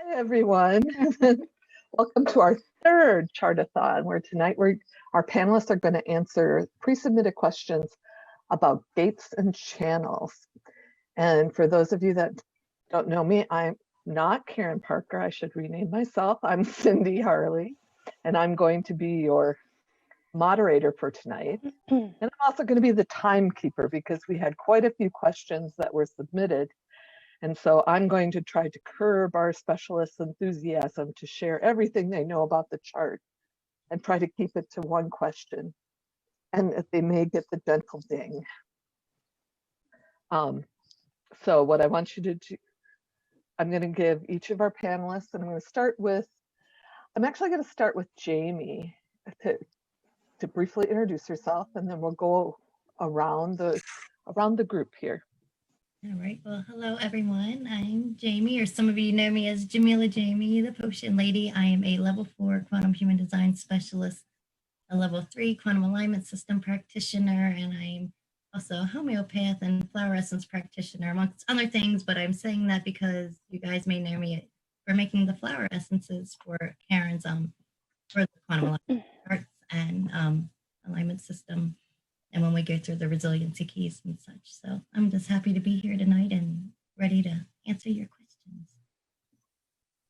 Hi, everyone. Welcome to our third Chart-O-Thon, where tonight our panelists are going to answer pre-submitted questions about gates and channels. And for those of you that don't know me, I'm not Karen Parker. I should rename myself. I'm Cindy Harley, and I'm going to be your moderator for tonight. And I'm also going to be the timekeeper because we had quite a few questions that were submitted. And so I'm going to try to curb our specialists' enthusiasm to share everything they know about the chart and try to keep it to one question. And if they may get the gentle ding. So what I want you to do, I'm going to give each of our panelists, and I'm going to start with, I'm actually going to start with Jamie to briefly introduce herself, and then we'll go around the group here. All right, well, hello everyone. I'm Jamie, or some of you know me as Jamila Jamie, the Potion Lady. I am a level 4 quantum human design specialist, a level 3 quantum alignment system practitioner, and I'm also a homeopath and flower essence practitioner, amongst other things, but I'm saying that because you guys may know me for making the flower essences for Karen's, for the quantum alignment arts and alignment system. And when we go through the resiliency keys and such. So I'm just happy to be here tonight and ready to answer your questions.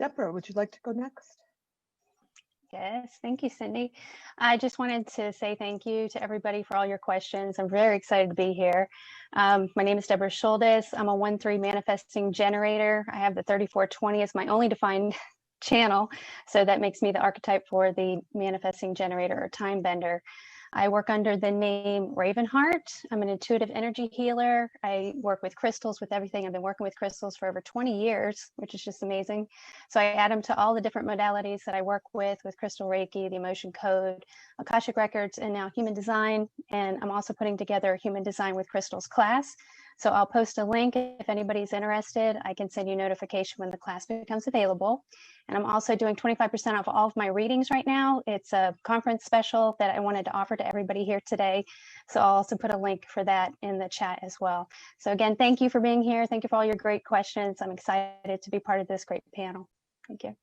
Deborah, would you like to go next? Yes, thank you, Cindy. I just wanted to say thank you to everybody for all your questions. I'm very excited to be here. My name is Deborah Schuldes. I'm a 1-3 manifesting generator. I have the 3420 as my only defined channel. So that makes me the archetype for the manifesting generator or time bender. I work under the name Ravenheart. I'm an intuitive energy healer. I work with crystals, with everything. I've been working with crystals for over 20 years, which is just amazing. So I add them to all the different modalities that I work with Crystal Reiki, the Emotion Code, Akashic Records, and now Human Design. And I'm also putting together a Human Design with Crystals class. So I'll post a link if anybody's interested. I can send you notification when the class becomes available. And I'm also doing 25% off all of my readings right now. It's a conference special that I wanted to offer to everybody here today. So I'll also put a link for that in the chat as well. So again, thank you for being here. Thank you for all your great questions. I'm excited to be part of this great panel. Thank you.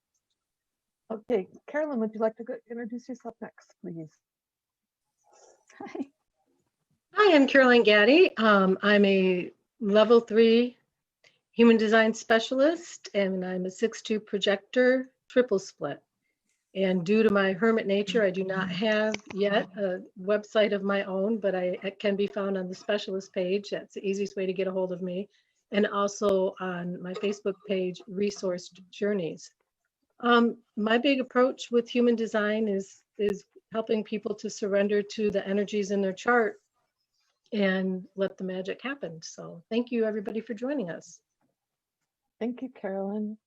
Okay, Carolyn, would you like to introduce yourself next, please? Hi. Hi, I'm Caroline Gaddy. I'm a level 3 human design specialist, and I'm a 6/2 projector triple split. And due to my hermit nature, I do not have yet a website of my own, but it can be found on the specialist page. That's the easiest way to get a hold of me. And also on my Facebook page, Resourced Journeys. My big approach with human design is helping people to surrender to the energies in their chart and let the magic happen. So thank you everybody for joining us. Thank you, Carolyn.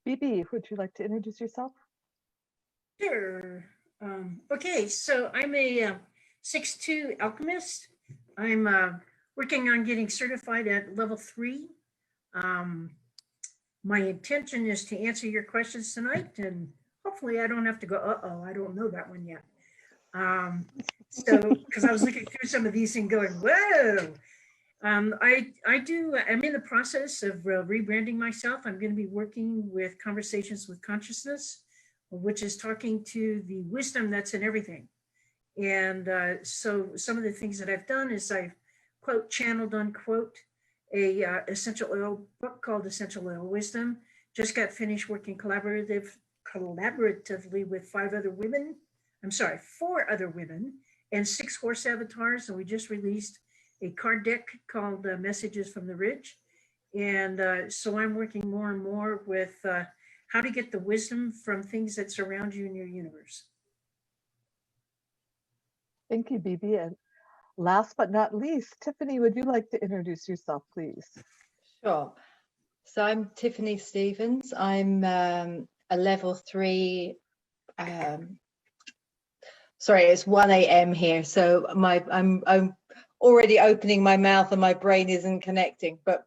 BB, would you like to introduce yourself? Sure. Okay, so I'm a 6/2 alchemist. I'm working on getting certified at level 3. My intention is to answer your questions tonight, and hopefully I don't have to go, I don't know that one yet. So, because I was looking through some of these and going, whoa. I'm in the process of rebranding myself. I'm going to be working with Conversations with Consciousness, which is talking to the wisdom that's in everything. And so some of the things that I've done is I've quote channeled unquote a essential oil book called Essential Oil Wisdom. Just got finished working collaboratively with 4 other women and 6 horse avatars. And we just released a card deck called Messages from the Ridge. And so I'm working more and more with how to get the wisdom from things that surround you in your universe. Thank you, BB. And last but not least, Tiffany, would you like to introduce yourself, please? Sure. So I'm Tiffany Stevens. I'm a level 3. Sorry, it's 1 a.m. here, so I'm already opening my mouth and my brain isn't connecting. But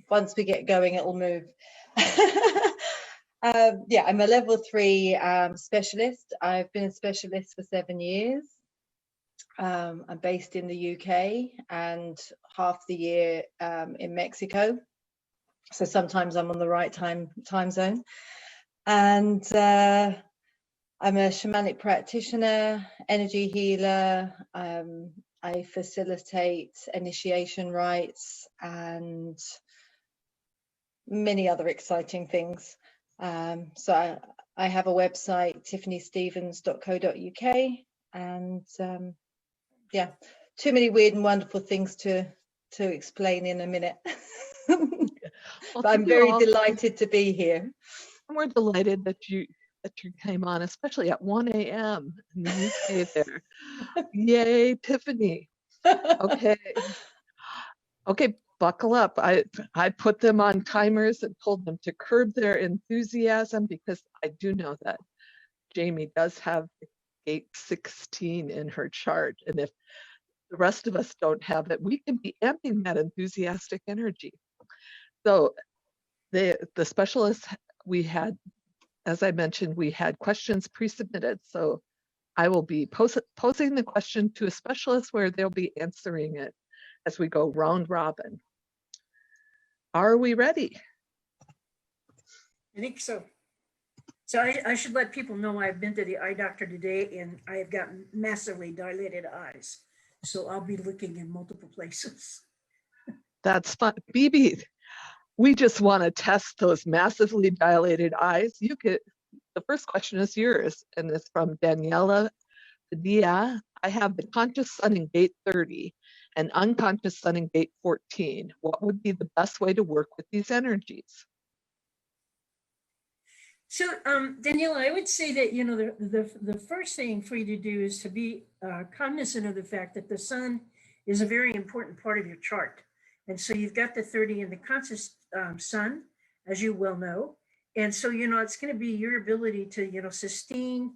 once we get going, it'll move. Yeah, I'm a level 3 specialist. I've been a specialist for 7 years. I'm based in the UK and half the year in Mexico. So sometimes I'm on the right time zone. And I'm a shamanic practitioner, energy healer. I facilitate initiation rites and many other exciting things. So I have a website, tiffanystevens.co.uk, and yeah, too many weird and wonderful things to explain in a minute. But I'm very delighted to be here. We're delighted that you came on, especially at 1 a.m. in the UK there. Yay, Tiffany. Okay. Okay, buckle up. I put them on timers and told them to curb their enthusiasm because I do know that Jamie does have gate 16 in her chart. And if the rest of us don't have it, we can be amping that enthusiastic energy. So the specialists, we had, as I mentioned, we had questions pre-submitted. So I will be posing the question to a specialist where they'll be answering it as we go round robin. Are we ready? I think so. So I should let people know I've been to the eye doctor today and I have got massively dilated eyes. So I'll be looking in multiple places. That's fun. BB, we just want to test those massively dilated eyes. You could, the first question is yours, and it's from Daniela Padilla. I have the conscious sun in gate 30 and unconscious sun in gate 14. What would be the best way to work with these energies? So Daniela, I would say that, you know, the first thing for you to do is to be cognizant of the fact that the sun is a very important part of your chart. And so you've got the 30 in the conscious sun, as you well know. And so, you know, it's going to be your ability to, you know, sustain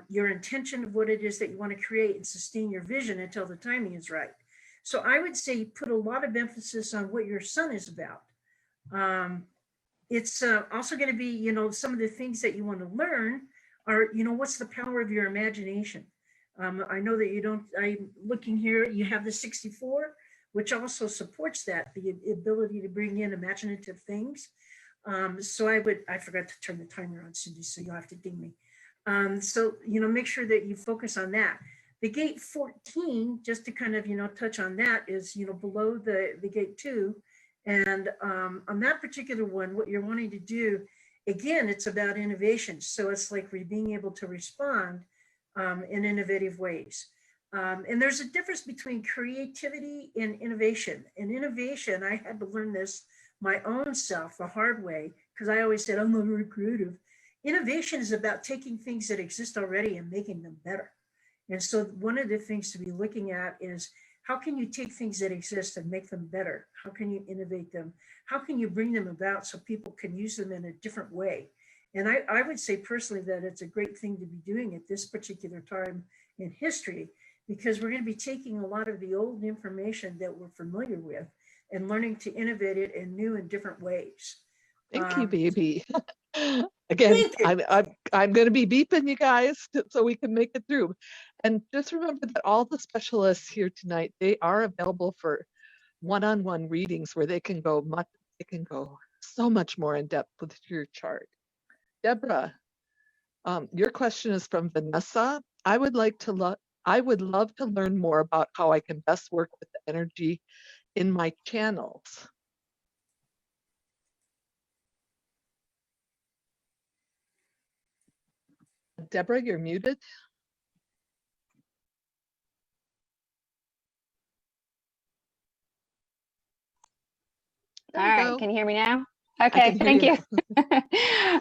your intention of what it is that you want to create and sustain your vision until the timing is right. So I would say put a lot of emphasis on what your sun is about. It's also going to be, you know, some of the things that you want to learn are, you know, what's the power of your imagination? I know that you don't, I'm looking here, you have the 64, which also supports that, the ability to bring in imaginative things. So I forgot to turn the timer on, Cindy, so you'll have to ding me. So, you know, make sure that you focus on that. The gate 14, just to kind of, you know, touch on that is, you know, below the gate 2. And on that particular one, what you're wanting to do, again, it's about innovation. So it's like we're being able to respond in innovative ways. And there's a difference between creativity and innovation. And innovation, I had to learn this my own self the hard way, because I always said, I'm not very creative. Innovation is about taking things that exist already and making them better. And so one of the things to be looking at is, how can you take things that exist and make them better? How can you innovate them? How can you bring them about so people can use them in a different way? And I would say personally that it's a great thing to be doing at this particular time in history, because we're going to be taking a lot of the old information that we're familiar with and learning to innovate it in new and different ways. Thank you, baby. Again, I'm going to be beeping you guys so we can make it through. And just remember that all the specialists here tonight, they are available for one-on-one readings where they can go so much more in depth with your chart. Deborah, your question is from Vanessa. I would love to learn more about how I can best work with the energy in my channels. Deborah, you're muted. All right, can you hear me now? Okay, thank you.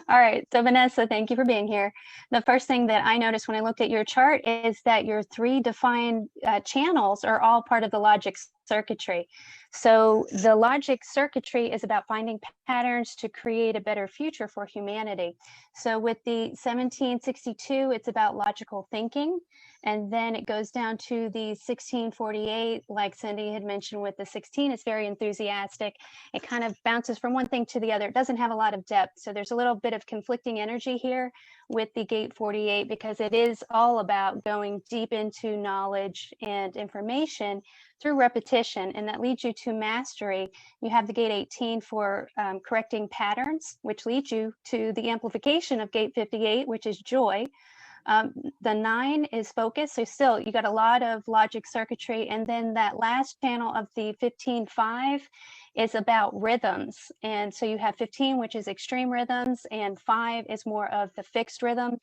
All right, so Vanessa, thank you for being here. The first thing that I noticed when I looked at your chart is that your 3 defined channels are all part of the logic circuitry. So the logic circuitry is about finding patterns to create a better future for humanity. So with the 1762, it's about logical thinking. And then it goes down to the 1648, like Cindy had mentioned with the 16, it's very enthusiastic. It kind of bounces from one thing to the other. It doesn't have a lot of depth. So there's a little bit of conflicting energy here with the gate 48, because it is all about going deep into knowledge and information through repetition. And that leads you to mastery, you have the gate 18 for correcting patterns, which leads you to the amplification of gate 58, which is joy. The 9 is focus. So still, you got a lot of logic circuitry. And then that last channel of the 15-5 is about rhythms. And so you have 15, which is extreme rhythms, and 5 is more of the fixed rhythms.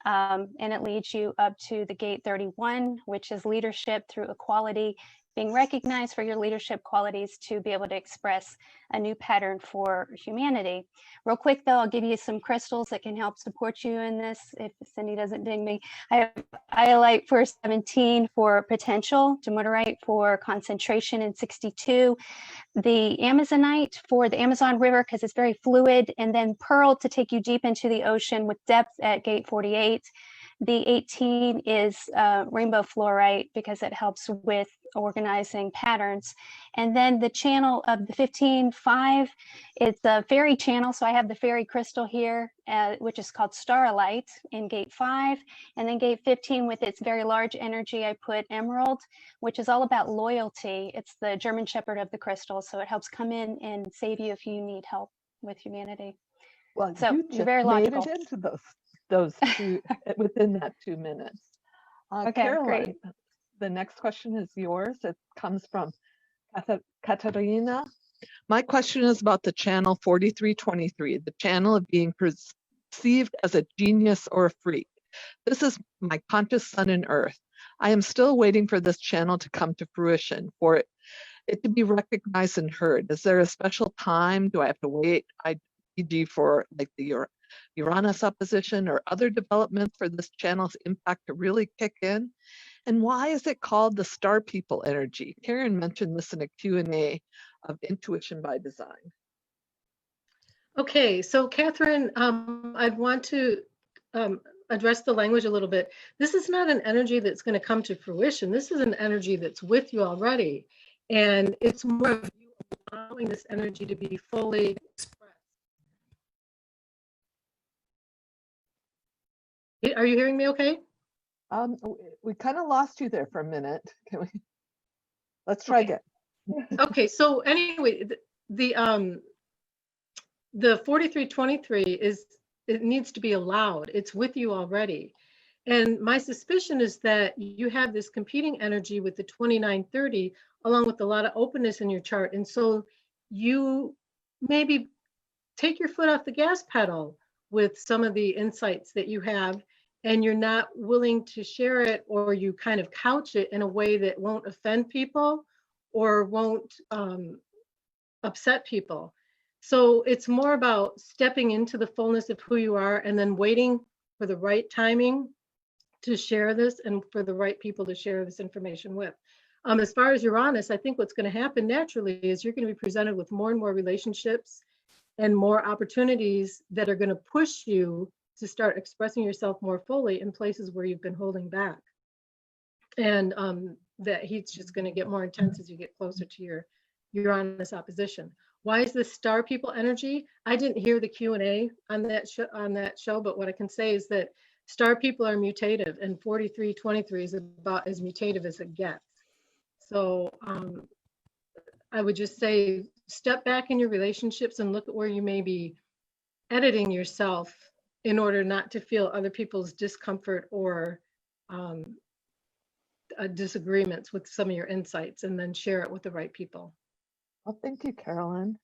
And it leads you up to the gate 31, which is leadership through equality, being recognized for your leadership qualities to be able to express a new pattern for humanity. Real quick though, I'll give you some crystals that can help support you in this if Cindy doesn't ding me. I have iolite for 17 for potential, dumortierite for concentration in 62, the Amazonite for the Amazon River because it's very fluid, and then pearl to take you deep into the ocean with depth at gate 48. The 18 is rainbow fluorite because it helps with organizing patterns. And then the channel of the 15-5, it's a fairy channel. So I have the fairy crystal here, which is called starlight in gate 5. And then gate 15 with its very large energy, I put emerald, which is all about loyalty. It's the German shepherd of the crystal. So it helps come in and save you if you need help with humanity. Well, So you just very made logical. it into those two within that 2 minutes. Okay, Carolyn, great. the next question is yours. It comes from Katarina. My question is about the channel 4323, the channel of being perceived as a genius or a freak. This is my conscious sun and earth. I am still waiting for this channel to come to fruition, for it to be recognized and heard. Is there a special time? Do I have to wait? E.g. for like the Uranus opposition or other developments for this channel's impact to really kick in? And why is it called the star people energy? Karen mentioned this in a Q&A of intuition by design. Okay, so Catherine, I'd want to address the language a little bit. This is not an energy that's going to come to fruition. This is an energy that's with you already. And it's more of you allowing this energy to be fully expressed. Are you hearing me okay? We kind of lost you there for a minute. Can we? Let's try again. Okay, so anyway, the 4323 is, it needs to be allowed. It's with you already. And my suspicion is that you have this competing energy with the 2930, along with a lot of openness in your chart. And so you maybe take your foot off the gas pedal with some of the insights that you have, and you're not willing to share it, or you kind of couch it in a way that won't offend people or won't upset people. So it's more about stepping into the fullness of who you are and then waiting for the right timing to share this and for the right people to share this information with. As far as Uranus, I think what's going to happen naturally is you're going to be presented with more and more relationships and more opportunities that are going to push you to start expressing yourself more fully in places where you've been holding back. And that heat's just going to get more intense as you get closer to your Uranus opposition. Why is this star people energy? I didn't hear the Q&A on that show, but what I can say is that star people are mutative, and 4323 is about as mutative as it gets. So I would just say step back in your relationships and look at where you may be editing yourself in order not to feel other people's discomfort or disagreements with some of your insights, and then share it with the right people. Well, thank you, Carolyn.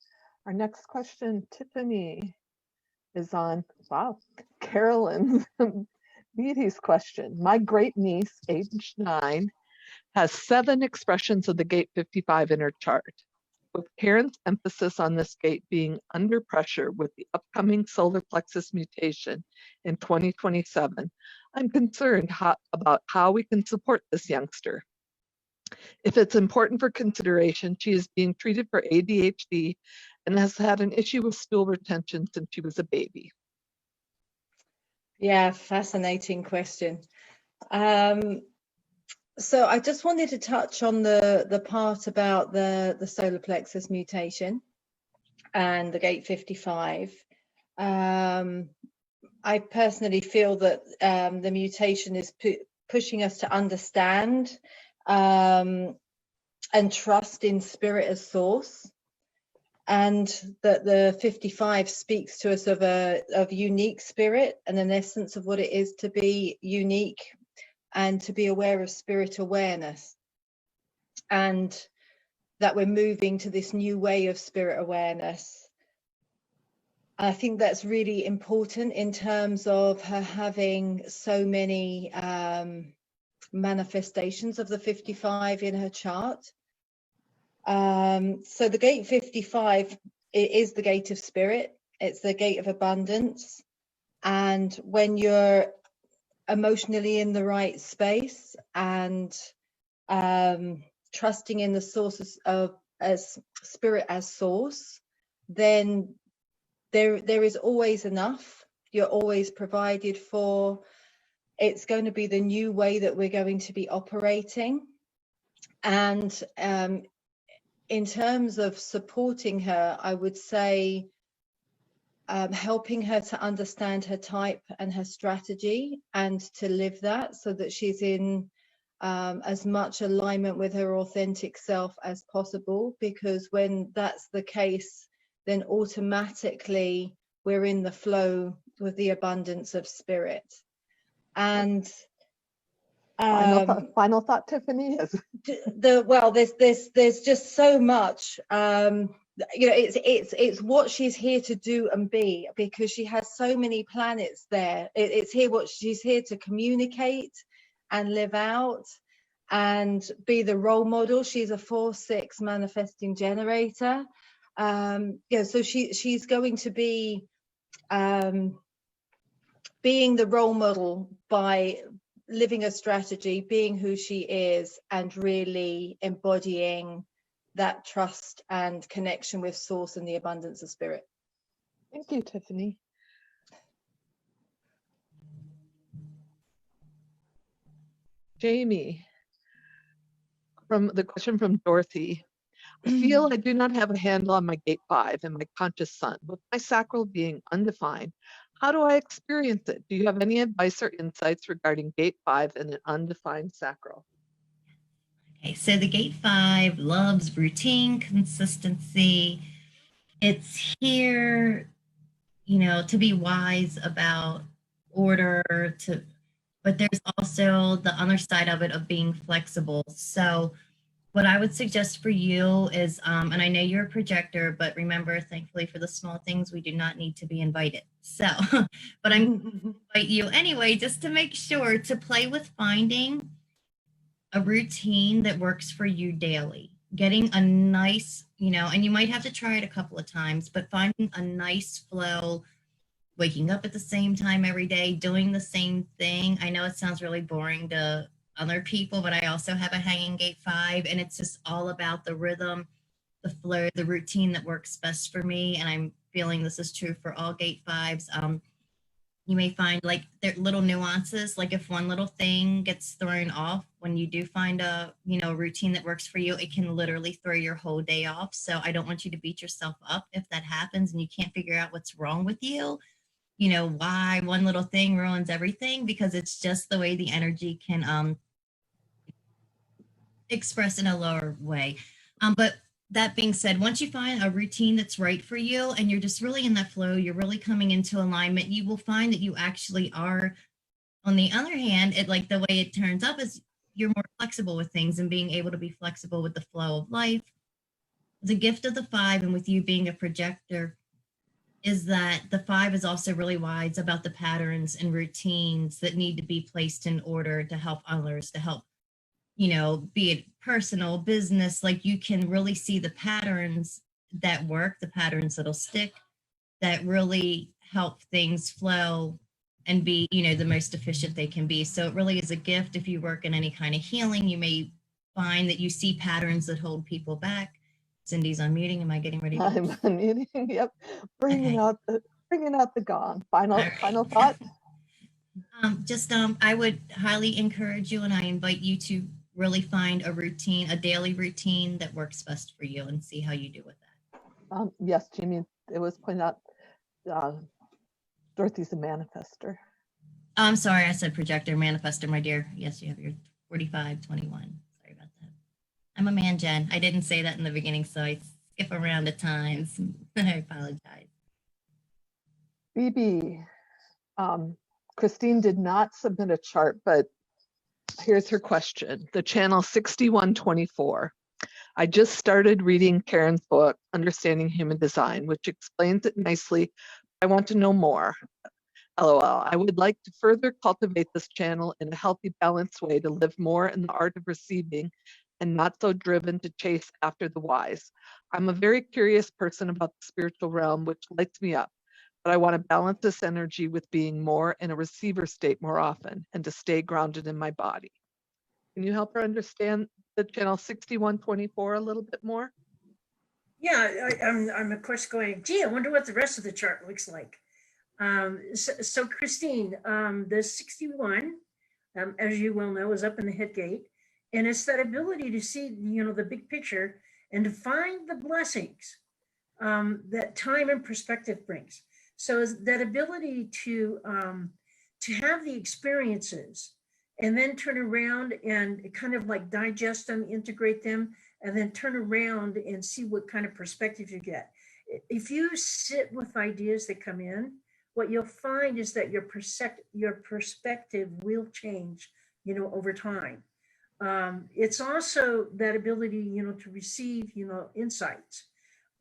Our next question, Tiffany, is on, wow, Carolyn Beatty's question. My great niece, age 9, has 7 expressions of the gate 55 in her chart. With Karen's emphasis on this gate being under pressure with the upcoming solar plexus mutation in 2027, I'm concerned about how we can support this youngster. If it's important for consideration, she is being treated for ADHD and has had an issue with stool retention since she was a baby. Yeah, fascinating question. So I just wanted to touch on the part about the solar plexus mutation and the gate 55. I personally feel that the mutation is pushing us to understand and trust in spirit as source, and that the 55 speaks to us of unique spirit and an essence of what it is to be unique and to be aware of spirit awareness, and that we're moving to this new way of spirit awareness. I think that's really important in terms of her having so many manifestations of the 55 in her chart. So the gate 55, it is the gate of spirit. It's the gate of abundance. And when you're emotionally in the right space and trusting in the sources of as spirit as source, then there is always enough. You're always provided for. It's going to be the new way that we're going to be operating. And in terms of supporting her, I would say helping her to understand her type and her strategy and to live that so that she's in as much alignment with her authentic self as possible, because when that's the case, then automatically we're in the flow with the abundance of spirit. And final thought, Tiffany, is there's just so much. You know, it's what she's here to do and be, because she has so many planets there. It's here what she's here to communicate and live out and be the role model. She's a 4/6 manifesting generator. Yeah, so she's going to be being the role model by living a strategy, being who she is, and really embodying that trust and connection with source and the abundance of spirit. thank you, Tiffany. Jamie, from the question from Dorothy. I feel I do not have a handle on my gate 5 and my conscious sun, with my sacral being undefined. How do I experience it? Do you have any advice or insights regarding gate 5 and an undefined sacral? Okay, so the gate 5 loves routine, consistency. It's here, you know, to be wise about order, but there's also the other side of it of being flexible. So what I would suggest for you is, and I know you're a projector, but remember, thankfully for the small things, we do not need to be invited. So, but I'm going to invite you anyway, just to make sure to play with finding a routine that works for you daily. Getting a nice, you know, and you might have to try it a couple of times, but finding a nice flow, waking up at the same time every day, doing the same thing. I know it sounds really boring to other people, but I also have a hanging gate 5, and it's just all about the rhythm, the flow, the routine that works best for me. And I'm feeling this is true for all gate 5s. You may find like there little nuances, like if one little thing gets thrown off, when you do find a, you know, routine that works for you, it can literally throw your whole day off. So I don't want you to beat yourself up if that happens and you can't figure out what's wrong with you. You know, why one little thing ruins everything, because it's just the way the energy can express in a lower way. But that being said, once you find a routine that's right for you and you're just really in that flow, you're really coming into alignment, you will find that you actually are. On the other hand, it like the way it turns up is you're more flexible with things, and being able to be flexible with the flow of life. The gift of the 5, and with you being a projector, is that the 5 is also really wise about the patterns and routines that need to be placed in order to help others, to help, you know, be it personal, business, like you can really see the patterns that work, the patterns that'll stick, that really help things flow and be, you know, the most efficient they can be. So it really is a gift. If you work in any kind of healing, you may find that you see patterns that hold people back. Cindy's unmuting. Am I getting ready to? I'm unmuting. Yep, bringing out the gong. Final thought. I would highly encourage you, and I invite you to really find a routine, a daily routine that works best for you, and see how you do with that. Yes, Jamie, it was pointed out Dorothy's a manifester. I'm sorry, I said projector, manifester, my dear. Yes, you have your 4521. Sorry about that. I'm a man, Jen. I didn't say that in the beginning, so I skip around at times. I apologize. BB, Christine did not submit a chart, but here's her question. The channel 6124. I just started reading Karen's book, Understanding Human Design, which explains it nicely. I want to know more. LOL. I would like to further cultivate this channel in a healthy, balanced way to live more in the art of receiving and not so driven to chase after the whys. I'm a very curious person about the spiritual realm, which lights me up, but I want to balance this energy with being more in a receiver state more often and to stay grounded in my body. Can you help her understand the channel 6124 a little bit more? Yeah, I'm of course going, gee, I wonder what the rest of the chart looks like. So Christine, the 61, as you well know, is up in the head gate. And it's that ability to see, the big picture and to find the blessings that time and perspective brings. So is that ability to have the experiences and then turn around and kind of like digest them, integrate them, and then turn around and see what kind of perspective you get. If you sit with ideas that come in, what you'll find is that your perspective will change, over time. It's also that ability, to receive, insights.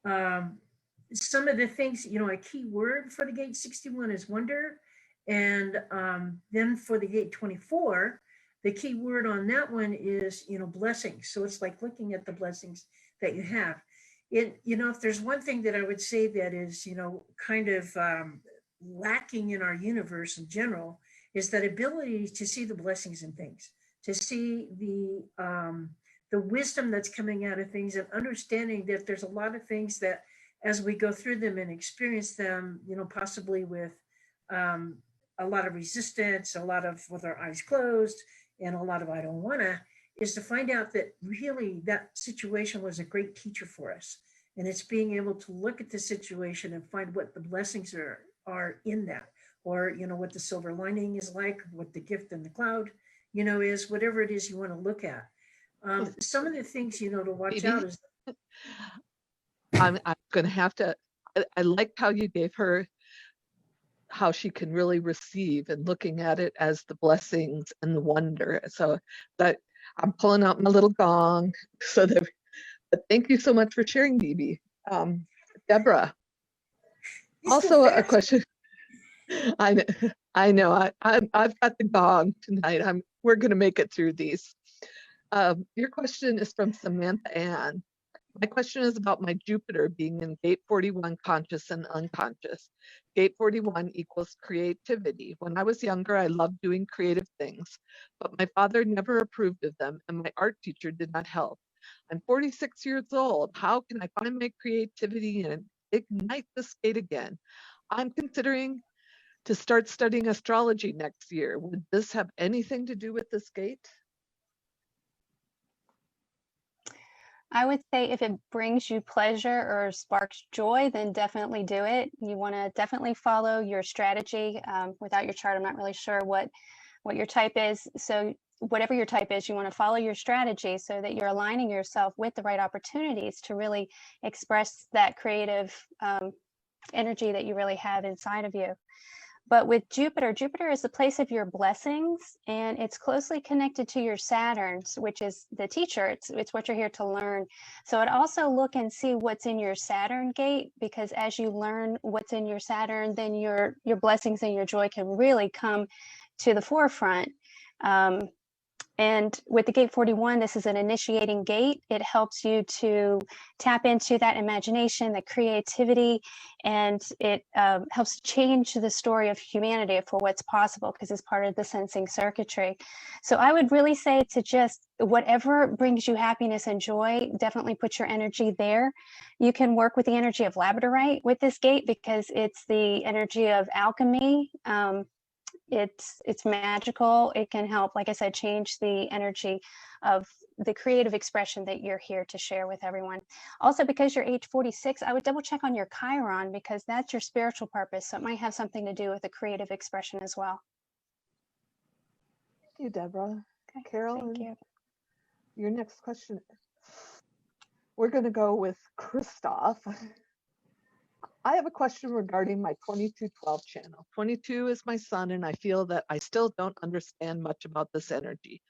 Some of the things, a key word for the gate 61 is wonder. And then for the gate 24, the key word on that one is, blessings. So it's like looking at the blessings that you have. If there's one thing that I would say that is, kind of lacking in our universe in general, is that ability to see the blessings in things, to see the wisdom that's coming out of things, and understanding that there's a lot of things that as we go through them and experience them, possibly with a lot of resistance, a lot of with our eyes closed, and a lot of I don't wanna, is to find out that really that situation was a great teacher for us. And it's being able to look at the situation and find what the blessings are in that, or, what the silver lining is like, what the gift in the cloud, is, whatever it is you want to look at. Some of the things, to watch out is. I'm going to have to, I like how you gave her how she can really receive and looking at it as the blessings and the wonder. So that I'm pulling out my little gong so that, but thank you so much for sharing, BB. Deborah, also a question. I know, I've got the gong tonight. We're going to make it through these. Your question is from Samantha Ann. My question is about my Jupiter being in gate 41 conscious and unconscious. Gate 41 equals creativity. When I was younger, I loved doing creative things, but my father never approved of them and my art teacher did not help. I'm 46 years old. How can I find my creativity and ignite this gate again? I'm considering to start studying astrology next year. Would this have anything to do with this gate? I would say if it brings you pleasure or sparks joy, then definitely do it. You want to definitely follow your strategy. Without your chart, I'm not really sure what your type is. So whatever your type is, you want to follow your strategy so that you're aligning yourself with the right opportunities to really express that creative energy that you really have inside of you. But with Jupiter is the place of your blessings, and it's closely connected to your Saturn, which is the teacher. It's what you're here to learn. So I'd also look and see what's in your Saturn gate, because as you learn what's in your Saturn, then your blessings and your joy can really come to the forefront. And with the gate 41, this is an initiating gate. It helps you to tap into that imagination, that creativity, and it helps change the story of humanity for what's possible, because it's part of the sensing circuitry. So I would really say to just whatever brings you happiness and joy, definitely put your energy there. You can work with the energy of labradorite with this gate because it's the energy of alchemy. It's magical. It can help, like I said, change the energy of the creative expression that you're here to share with everyone. Also, because you're age 46, I would double check on your Chiron, because that's your spiritual purpose. So it might have something to do with the creative expression as well. Thank you, Deborah. Okay, Carol, thank you. your next question We're going to go with Christoph. I have a question regarding my 2212 channel. 22 is my son, and I feel that I still don't understand much about this energy.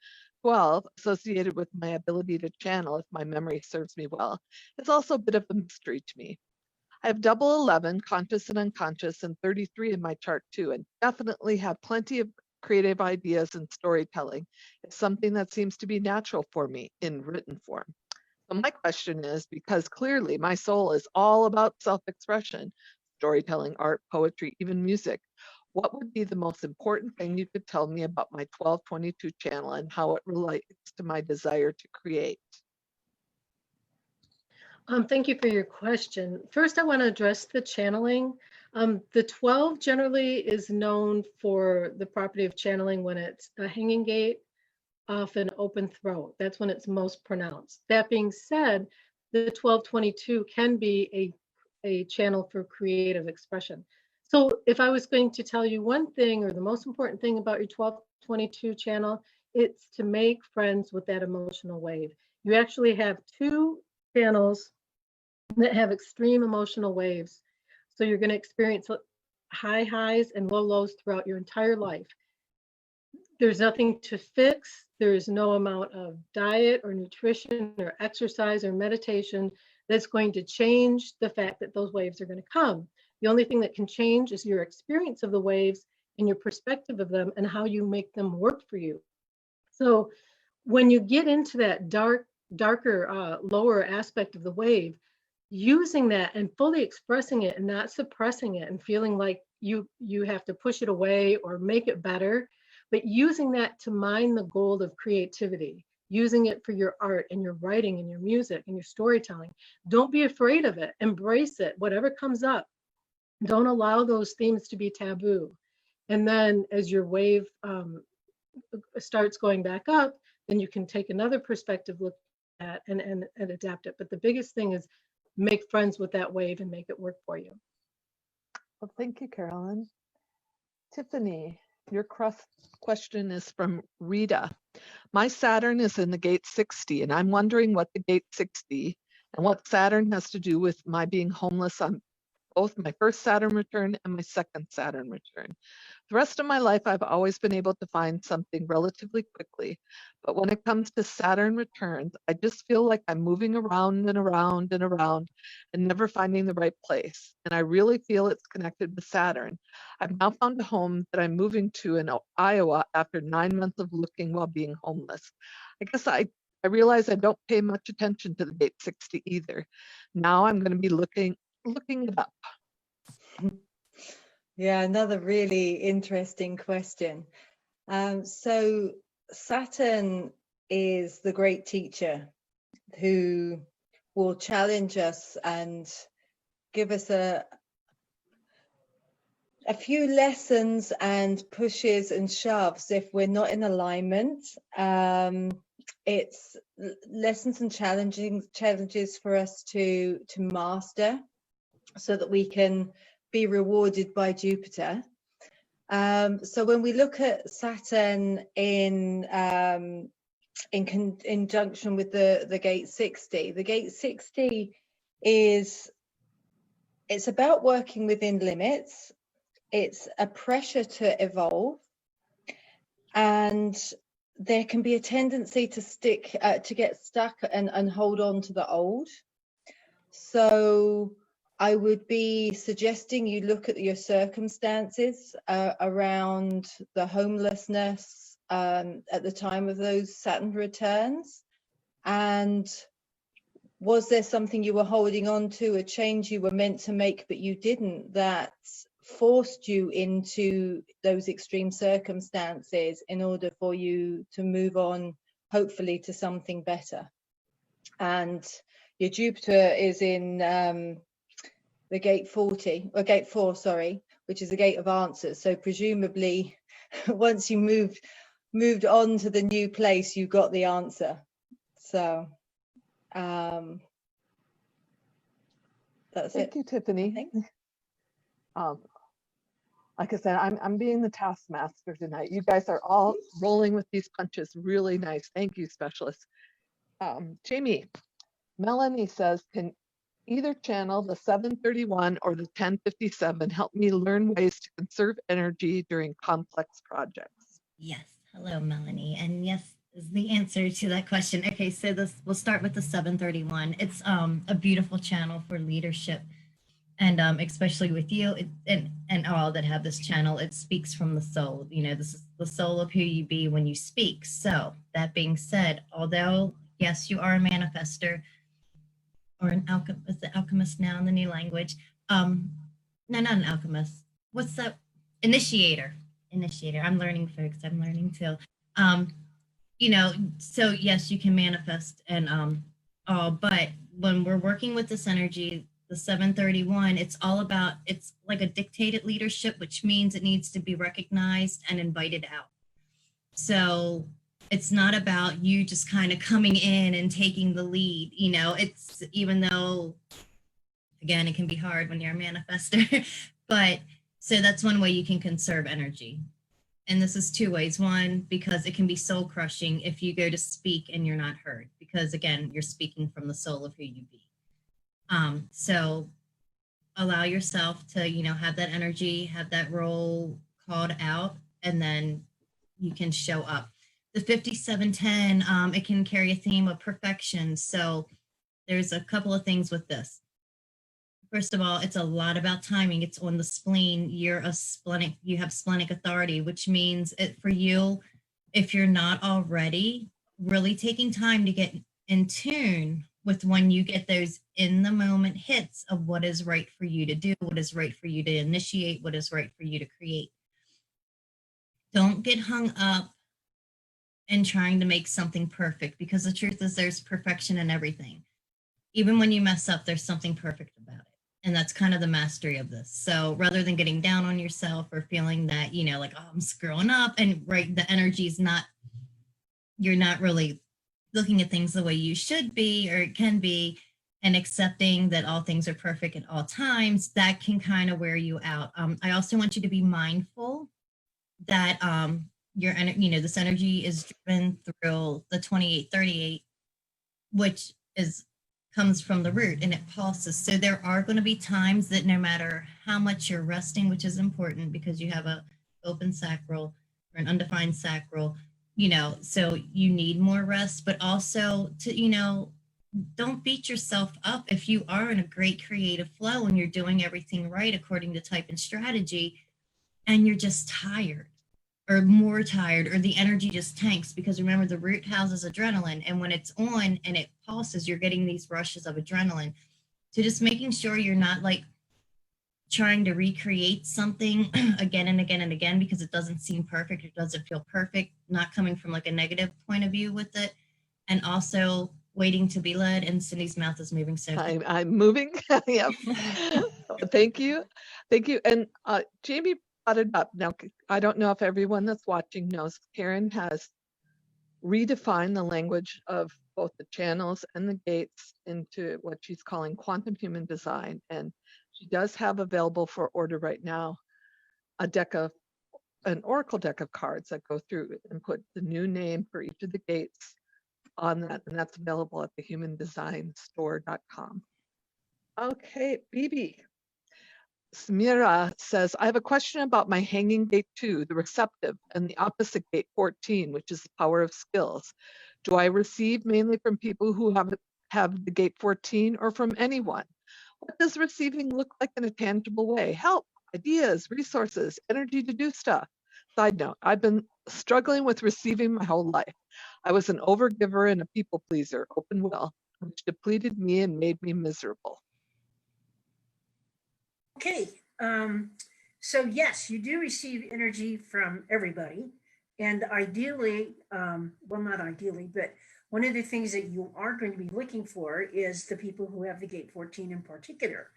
12, associated with my ability to channel if my memory serves me well, is also a bit of a mystery to me. I have double 11, conscious and unconscious, and 33 in my chart too, and definitely have plenty of creative ideas and storytelling. It's something that seems to be natural for me in written form. So my question is, because clearly my soul is all about self-expression, storytelling, art, poetry, even music, what would be the most important thing you could tell me about my 1222 channel and how it relates to my desire to create? Thank you for your question. First, I want to address the channeling. The 12 generally is known for the property of channeling when it's a hanging gate off an open throat. That's when it's most pronounced. That being said, the 1222 can be a channel for creative expression. So if I was going to tell you one thing, or the most important thing about your 1222 channel, it's to make friends with that emotional wave. You actually have two channels that have extreme emotional waves. So you're going to experience high highs and low lows throughout your entire life. There's nothing to fix. There's no amount of diet or nutrition or exercise or meditation that's going to change the fact that those waves are going to come. The only thing that can change is your experience of the waves and your perspective of them and how you make them work for you. So when you get into that darker, lower aspect of the wave, using that and fully expressing it and not suppressing it and feeling like you have to push it away or make it better, but using that to mine the gold of creativity, using it for your art and your writing and your music and your storytelling. Don't be afraid of it. Embrace it, whatever comes up. Don't allow those themes to be taboo. And then as your wave starts going back up, then you can take another perspective look at and adapt it. But the biggest thing is make friends with that wave and make it work for you. Well, thank you, Carolyn. Tiffany, your question is from Rita. My Saturn is in the gate 60, and I'm wondering what the gate 60 and what Saturn has to do with my being homeless on both my first Saturn return and my second Saturn return. The rest of my life, I've always been able to find something relatively quickly. But when it comes to Saturn returns, I just feel like I'm moving around and around and around and never finding the right place. And I really feel it's connected with Saturn. I've now found a home that I'm moving to in Iowa after 9 months of looking while being homeless. I guess I realize I don't pay much attention to the gate 60 either. Now I'm going to be looking it up. Yeah, another really interesting question. So Saturn is the great teacher who will challenge us and give us a few lessons and pushes and shoves if we're not in alignment. It's lessons and challenges for us to master so that we can be rewarded by Jupiter. So when we look at Saturn in conjunction with the gate 60, the gate 60 it's about working within limits. It's a pressure to evolve, and there can be a tendency to get stuck and hold on to the old. So I would be suggesting you look at your circumstances around the homelessness at the time of those Saturn returns. And was there something you were holding on to, a change you were meant to make but you didn't, that forced you into those extreme circumstances in order for you to move on, hopefully, to something better? And your Jupiter is in the gate 40, or gate 4, sorry, which is the gate of answers. So presumably, once you moved on to the new place, you got the answer. So that's it. Thank you, Tiffany. Like I said, I'm being the taskmaster tonight. You guys are all rolling with these punches. Really nice. Thank you, specialists. Jamie, Melanie says, can either channel, the 731 or the 1057, help me learn ways to conserve energy during complex projects? Yes. Hello, Melanie. And yes is the answer to that question. Okay, so we'll start with the 731. It's a beautiful channel for leadership. And especially with you and all that have this channel, it speaks from the soul. You know, this is the soul of who you be when you speak. So that being said, although, yes, you are a manifester or an alchemist, the alchemist now in the new language. No, not an alchemist. What's that? Initiator. Initiator. I'm learning, folks. I'm learning too. You know, so yes, you can manifest and but when we're working with this energy, the 731, it's all about, it's like a dictated leadership, which means it needs to be recognized and invited out. So it's not about you just kind of coming in and taking the lead. You know, it's, even though, again, it can be hard when you're a manifester, but so that's one way you can conserve energy. And this is two ways. One, because it can be soul crushing if you go to speak and you're not heard, because again, you're speaking from the soul of who you be. So allow yourself to, you know, have that energy, have that role called out, and then you can show up. The 5710, it can carry a theme of perfection. So there's a couple of things with this. First of all, it's a lot about timing. It's on the spleen. You're a splenic, you have splenic authority, which means it for you, if you're not already really taking time to get in tune with when you get those in the moment hits of what is right for you to do, what is right for you to initiate, what is right for you to create. Don't get hung up in trying to make something perfect, because the truth is there's perfection in everything. Even when you mess up, there's something perfect about it. And that's kind of the mastery of this. So rather than getting down on yourself or feeling that, you know, like, oh, I'm screwing up, and right, the energy is not, you're not really looking at things the way you should be or it can be, and accepting that all things are perfect at all times, that can kind of wear you out. I also want you to be mindful that your, you know, this energy is driven through the 2838, which is comes from the root, and it pulses. So there are going to be times that no matter how much you're resting, which is important because you have a open sacral or an undefined sacral, you know, so you need more rest, but also to, you know, don't beat yourself up if you are in a great creative flow and you're doing everything right according to type and strategy, and you're just tired or more tired, or the energy just tanks, because remember, the root houses adrenaline, and when it's on and it pulses, you're getting these rushes of adrenaline. So just making sure you're not like trying to recreate something again and again and again because it doesn't seem perfect, it doesn't feel perfect, not coming from like a negative point of view with it, and also waiting to be led. And Cindy's mouth is moving, so I'm moving. Yep. Thank you. Thank you. And Jamie brought it up. Now, I don't know if everyone that's watching knows Karen has redefined the language of both the channels and the gates into what she's calling quantum human design. And she does have available for order right now an oracle deck of cards that go through and put the new name for each of the gates on that, and that's available at the humandesignstore.com. Okay, BB. Smira says, I have a question about my hanging gate 2, the receptive, and the opposite gate 14, which is the power of skills. Do I receive mainly from people who have the gate 14 or from anyone? What does receiving look like in a tangible way? Help, ideas, resources, energy to do stuff. Side note, I've been struggling with receiving my whole life. I was an overgiver and a people pleaser, open will, which depleted me and made me miserable. Okay, so yes, you do receive energy from everybody. And ideally, well, not ideally, but one of the things that you are going to be looking for is the people who have the gate 14 in particular.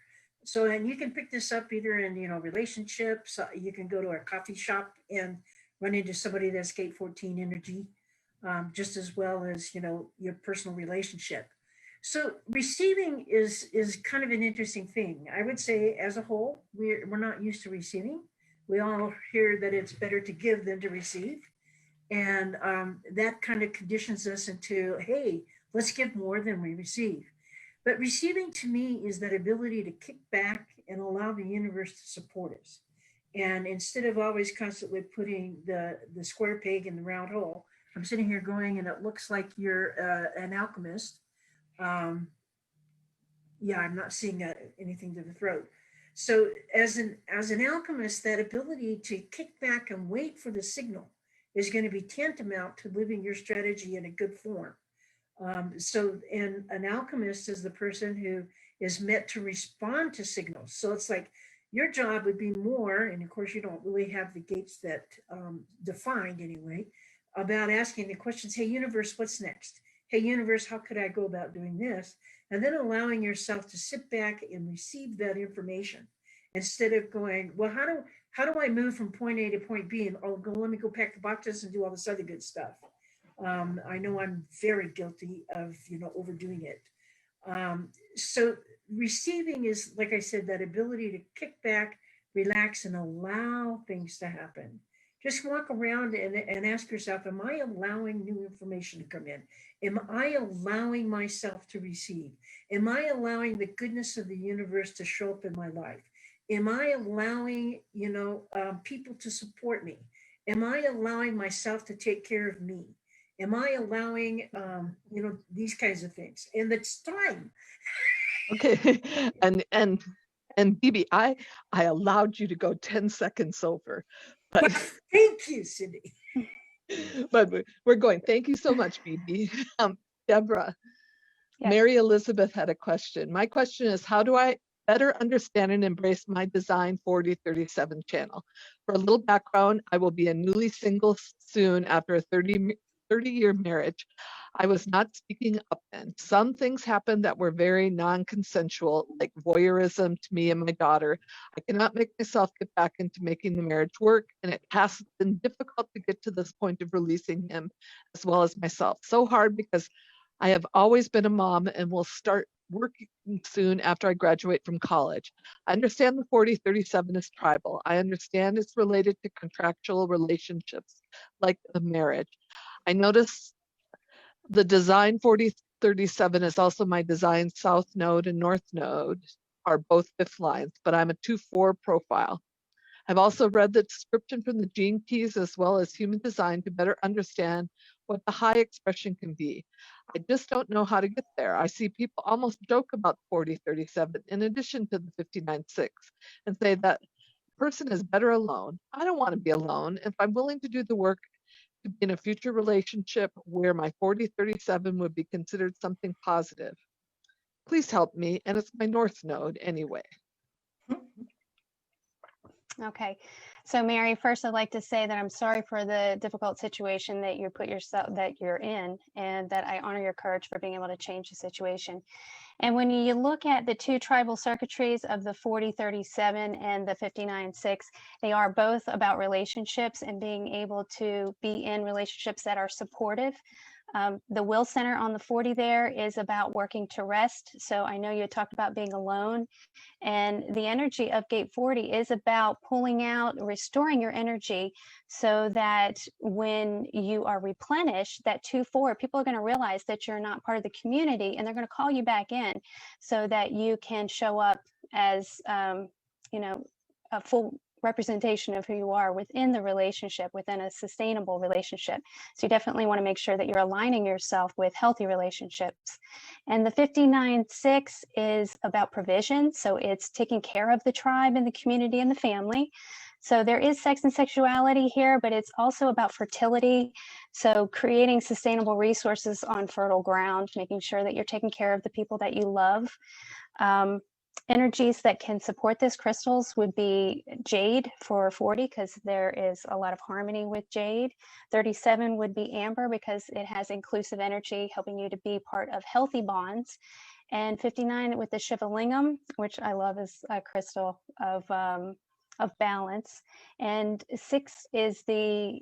So, and you can pick this up either in, you know, relationships, you can go to a coffee shop and run into somebody that's gate 14 energy, just as well as, you know, your personal relationship. So receiving is kind of an interesting thing. I would say as a whole, we're not used to receiving. We all hear that it's better to give than to receive. And that kind of conditions us into, hey, let's give more than we receive. But receiving to me is that ability to kick back and allow the universe to support us. And instead of always constantly putting the square peg in the round hole, I'm sitting here going, and it looks like you're an alchemist. Yeah, I'm not seeing anything to the throat. So as an alchemist, that ability to kick back and wait for the signal is going to be tantamount to living your strategy in a good form. And an alchemist is the person who is meant to respond to signals. So it's like your job would be more, and of course you don't really have the gates that defined anyway, about asking the questions, hey universe, what's next? Hey universe, how could I go about doing this? And then allowing yourself to sit back and receive that information instead of going, well, how do I move from point A to point B? And let me go pack the boxes and do all this other good stuff. I know I'm very guilty of, overdoing it. So receiving is, like I said, that ability to kick back, relax, and allow things to happen. Just walk around and ask yourself, am I allowing new information to come in? Am I allowing myself to receive? Am I allowing the goodness of the universe to show up in my life? Am I allowing, people to support me? Am I allowing myself to take care of me? Am I allowing, these kinds of things? And it's time. Okay, and Bibi, I allowed you to go 10 seconds over, but Well, thank you, Cindy. but we're going. Thank you so much, Bibi. Deborah, Yes. Mary Elizabeth had a question. My question is, how do I better understand and embrace my Design 4037 channel? For a little background, I will be a newly single soon after a 30-year marriage. I was not speaking up then. Some things happened that were very non-consensual, like voyeurism to me and my daughter. I cannot make myself get back into making the marriage work, and it has been difficult to get to this point of releasing him as well as myself. So hard because I have always been a mom and will start working soon after I graduate from college. I understand the 4037 is tribal. I understand it's related to contractual relationships like a marriage. I notice the Design 4037 is also my Design South Node and North Node are both fifth lines, but I'm a 2-4 profile. I've also read the description from the gene keys as well as human design to better understand what the high expression can be. I just don't know how to get there. I see people almost joke about 4037 in addition to the 59-6 and say that person is better alone. I don't want to be alone. If I'm willing to do the work to be in a future relationship where my 4037 would be considered something positive. Please help me, and it's my North Node anyway. Okay, so Mary, first I'd like to say that I'm sorry for the difficult situation that you're in, and that I honor your courage for being able to change the situation. And when you look at the two tribal circuitries of the 4037 and the 59-6, they are both about relationships and being able to be in relationships that are supportive. The will center on the 40 there is about working to rest. So I know you talked about being alone, and the energy of gate 40 is about pulling out, restoring your energy so that when you are replenished, that 2-4, people are going to realize that you're not part of the community, and they're going to call you back in so that you can show up as, a full representation of who you are within the relationship, within a sustainable relationship. So you definitely want to make sure that you're aligning yourself with healthy relationships. And the 59-6 is about provision. So it's taking care of the tribe and the community and the family. So there is sex and sexuality here, but it's also about fertility. So creating sustainable resources on fertile ground, making sure that you're taking care of the people that you love. Energies that can support this crystals would be jade for 40, because there is a lot of harmony with jade. 37 would be amber because it has inclusive energy, helping you to be part of healthy bonds. And 59 with the Shivalingam, which I love, is a crystal of balance. And 6 is the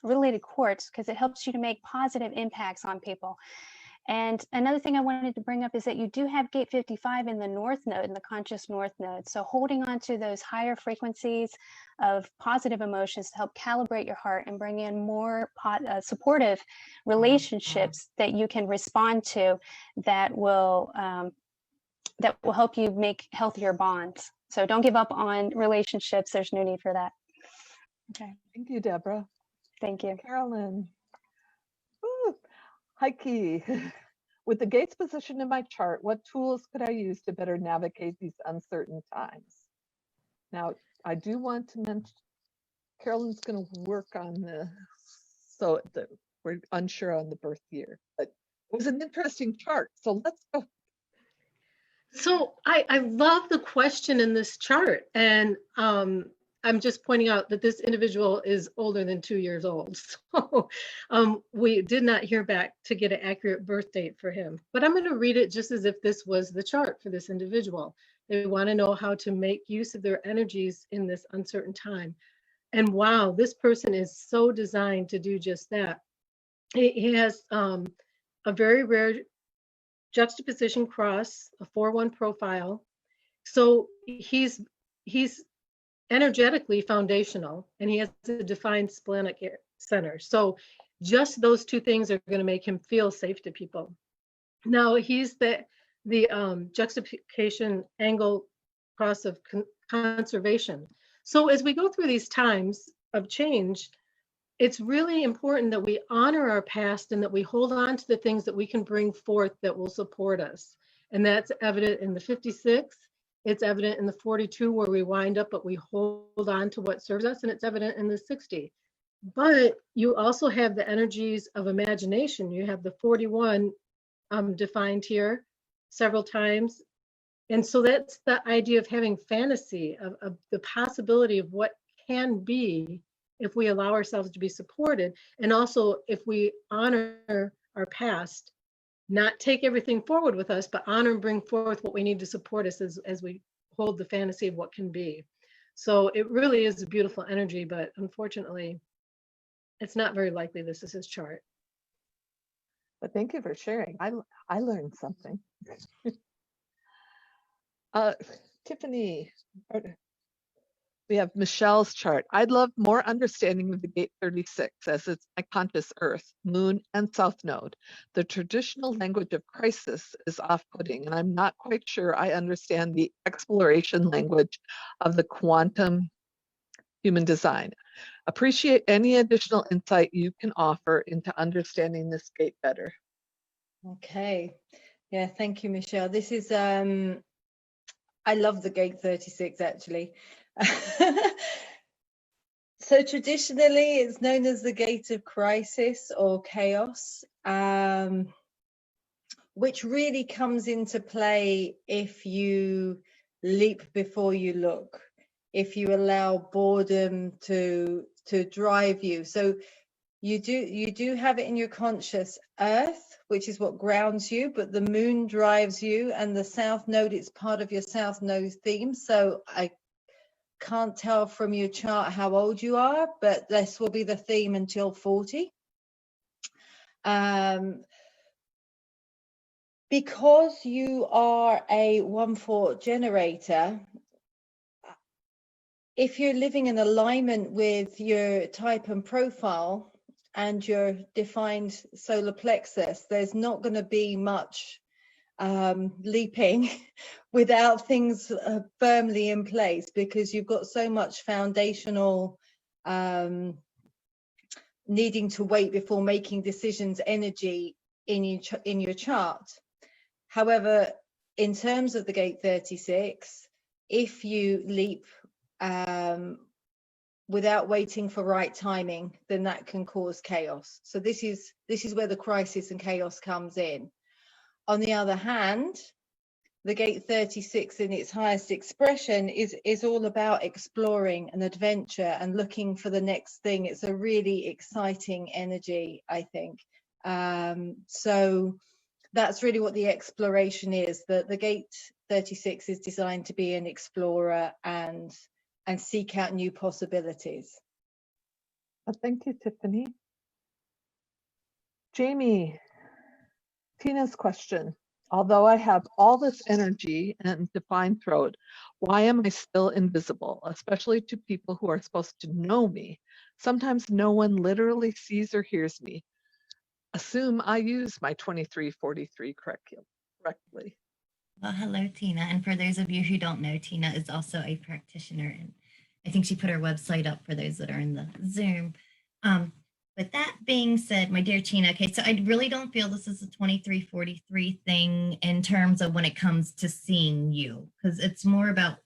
related quartz, because it helps you to make positive impacts on people. And another thing I wanted to bring up is that you do have gate 55 in the north node, in the conscious north node. So holding on to those higher frequencies of positive emotions to help calibrate your heart and bring in more supportive relationships that you can respond to that will help you make healthier bonds. So don't give up on relationships. There's no need for that. Okay. Thank you, Deborah. Thank you. Carolyn. Ooh, Heike. With the gates positioned in my chart, what tools could I use to better navigate these uncertain times? Now, I do want to mention, Carolyn's going to work on the, so we're unsure on the birth year, but it was an interesting chart. So let's go. So I love the question in this chart, and I'm just pointing out that this individual is older than 2 years old. So we did not hear back to get an accurate birth date for him, but I'm going to read it just as if this was the chart for this individual. They want to know how to make use of their energies in this uncertain time. And wow, this person is so designed to do just that. He has a very rare juxtaposition cross, a 4-1 profile. So he's energetically foundational, and he has a defined splenic center. So just those two things are going to make him feel safe to people. Now he's the juxtaposition angle cross of conservation. So as we go through these times of change, it's really important that we honor our past and that we hold on to the things that we can bring forth that will support us. And that's evident in the 56. It's evident in the 42 where we wind up, but we hold on to what serves us. And it's evident in the 60. But you also have the energies of imagination. You have the 41 defined here several times. And so that's the idea of having fantasy, of the possibility of what can be if we allow ourselves to be supported, and also if we honor our past, not take everything forward with us, but honor and bring forth what we need to support us as we hold the fantasy of what can be. So it really is a beautiful energy, but unfortunately, it's not very likely this is his chart. But thank you for sharing. I learned something. Tiffany, we have Michelle's chart. I'd love more understanding of the gate 36 as it's my conscious earth, moon, and south node. The traditional language of crisis is off-putting, and I'm not quite sure I understand the exploration language of the quantum human design. Appreciate any additional insight you can offer into understanding this gate better. Okay. Yeah, thank you, Michelle. This is, I love the gate 36, actually. So traditionally, it's known as the gate of crisis or chaos, which really comes into play if you leap before you look, if you allow boredom to drive you. So you do have it in your conscious earth, which is what grounds you, but the moon drives you, and the south node, it's part of your south node theme. So I can't tell from your chart how old you are, but this will be the theme until 40. Because you are a 1/4 generator, if you're living in alignment with your type and profile and your defined solar plexus, there's not going to be much leaping without things firmly in place, because you've got so much foundational needing to wait before making decisions energy in your chart. However, in terms of the gate 36, if you leap without waiting for right timing, then that can cause chaos. So this is where the crisis and chaos comes in. On the other hand, the gate 36 in its highest expression is all about exploring and adventure and looking for the next thing. It's a really exciting energy, I think. So that's really what the exploration is. The gate 36 is designed to be an explorer and seek out new possibilities. Thank you, Tiffany. Jamie, Tina's question. Although I have all this energy and defined throat, why am I still invisible, especially to people who are supposed to know me? Sometimes no one literally sees or hears me. Assume I use my 2343 correctly. Well, hello, Tina. And for those of you who don't know, Tina is also a practitioner. And I think she put her website up for those that are in the Zoom. But that being said, my dear Tina, okay, so I really don't feel this is a 2343 thing in terms of when it comes to seeing you, because it's more about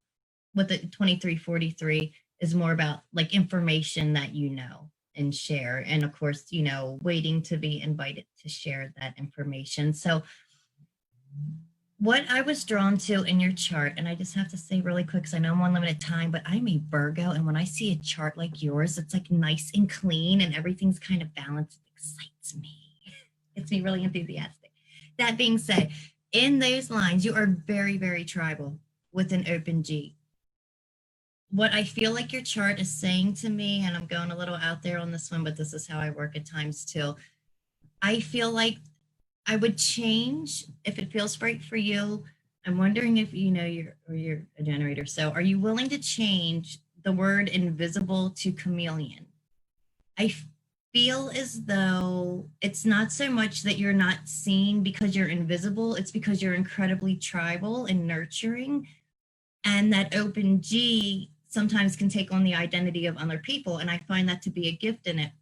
what the 2343 is more about, like information that you know and share. And of course, you know, waiting to be invited to share that information. So what I was drawn to in your chart, and I just have to say really quick, because I know I'm on limited time, but I'm a Virgo, and when I see a chart like yours, it's like nice and clean and everything's kind of balanced. It excites me. Gets me really enthusiastic. That being said, in those lines, you are very, very tribal with an open G. What I feel like your chart is saying to me, and I'm going a little out there on this one, but this is how I work at times too. I feel like I would change if it feels right for you. I'm wondering if you know you're a generator. So are you willing to change the word invisible to chameleon? I feel as though it's not so much that you're not seen because you're invisible. It's because you're incredibly tribal and nurturing. And that open G sometimes can take on the identity of other people. And I find that to be a gift in it.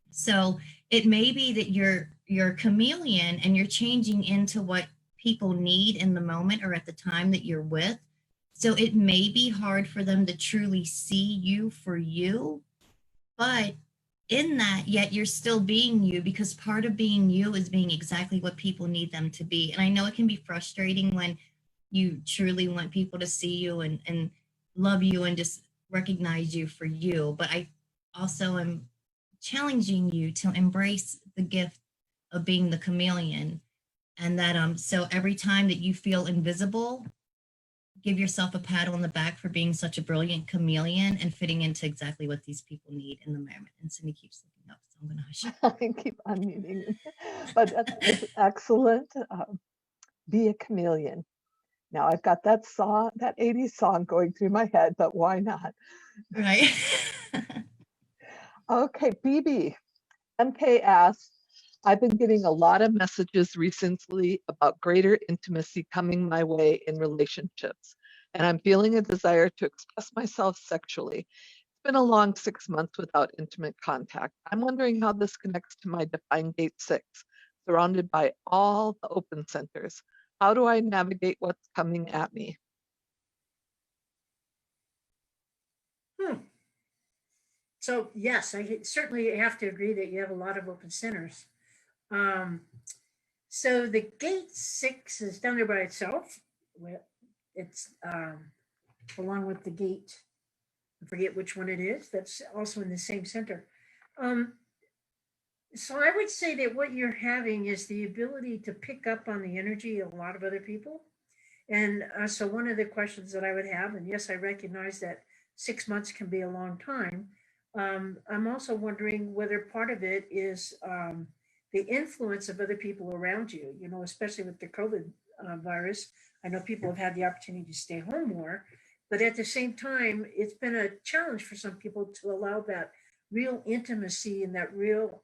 So it may be that you're a chameleon and you're changing into what people need in the moment or at the time that you're with. So it may be hard for them to truly see you for you, but in that, yet you're still being you, because part of being you is being exactly what people need them to be. And I know it can be frustrating when you truly want people to see you and love you and just recognize you for you. But I also am challenging you to embrace the gift of being the chameleon. And that so every time that you feel invisible, give yourself a pat on the back for being such a brilliant chameleon and fitting into exactly what these people need in the moment. And Cindy keeps looking up, so I'm going to hush. I keep unmuting, but that's excellent. Be a chameleon. Now I've got that song, that 80s song going through my head, but why not? Right. Okay, BB. MK asks, I've been getting a lot of messages recently about greater intimacy coming my way in relationships, and I'm feeling a desire to express myself sexually. It's been a long 6 months without intimate contact. I'm wondering how this connects to my defined gate 6, surrounded by all the open centers. How do I navigate what's coming at me? So yes, I certainly have to agree that you have a lot of open centers. So the gate 6 is down there by itself. It's along with the gate, I forget which one it is, that's also in the same center. So I would say that what you're having is the ability to pick up on the energy of a lot of other people. And so one of the questions that I would have, and yes, I recognize that 6 months can be a long time. I'm also wondering whether part of it is the influence of other people around you, you know, especially with the COVID virus. I know people have had the opportunity to stay home more, but at the same time, it's been a challenge for some people to allow that real intimacy and that real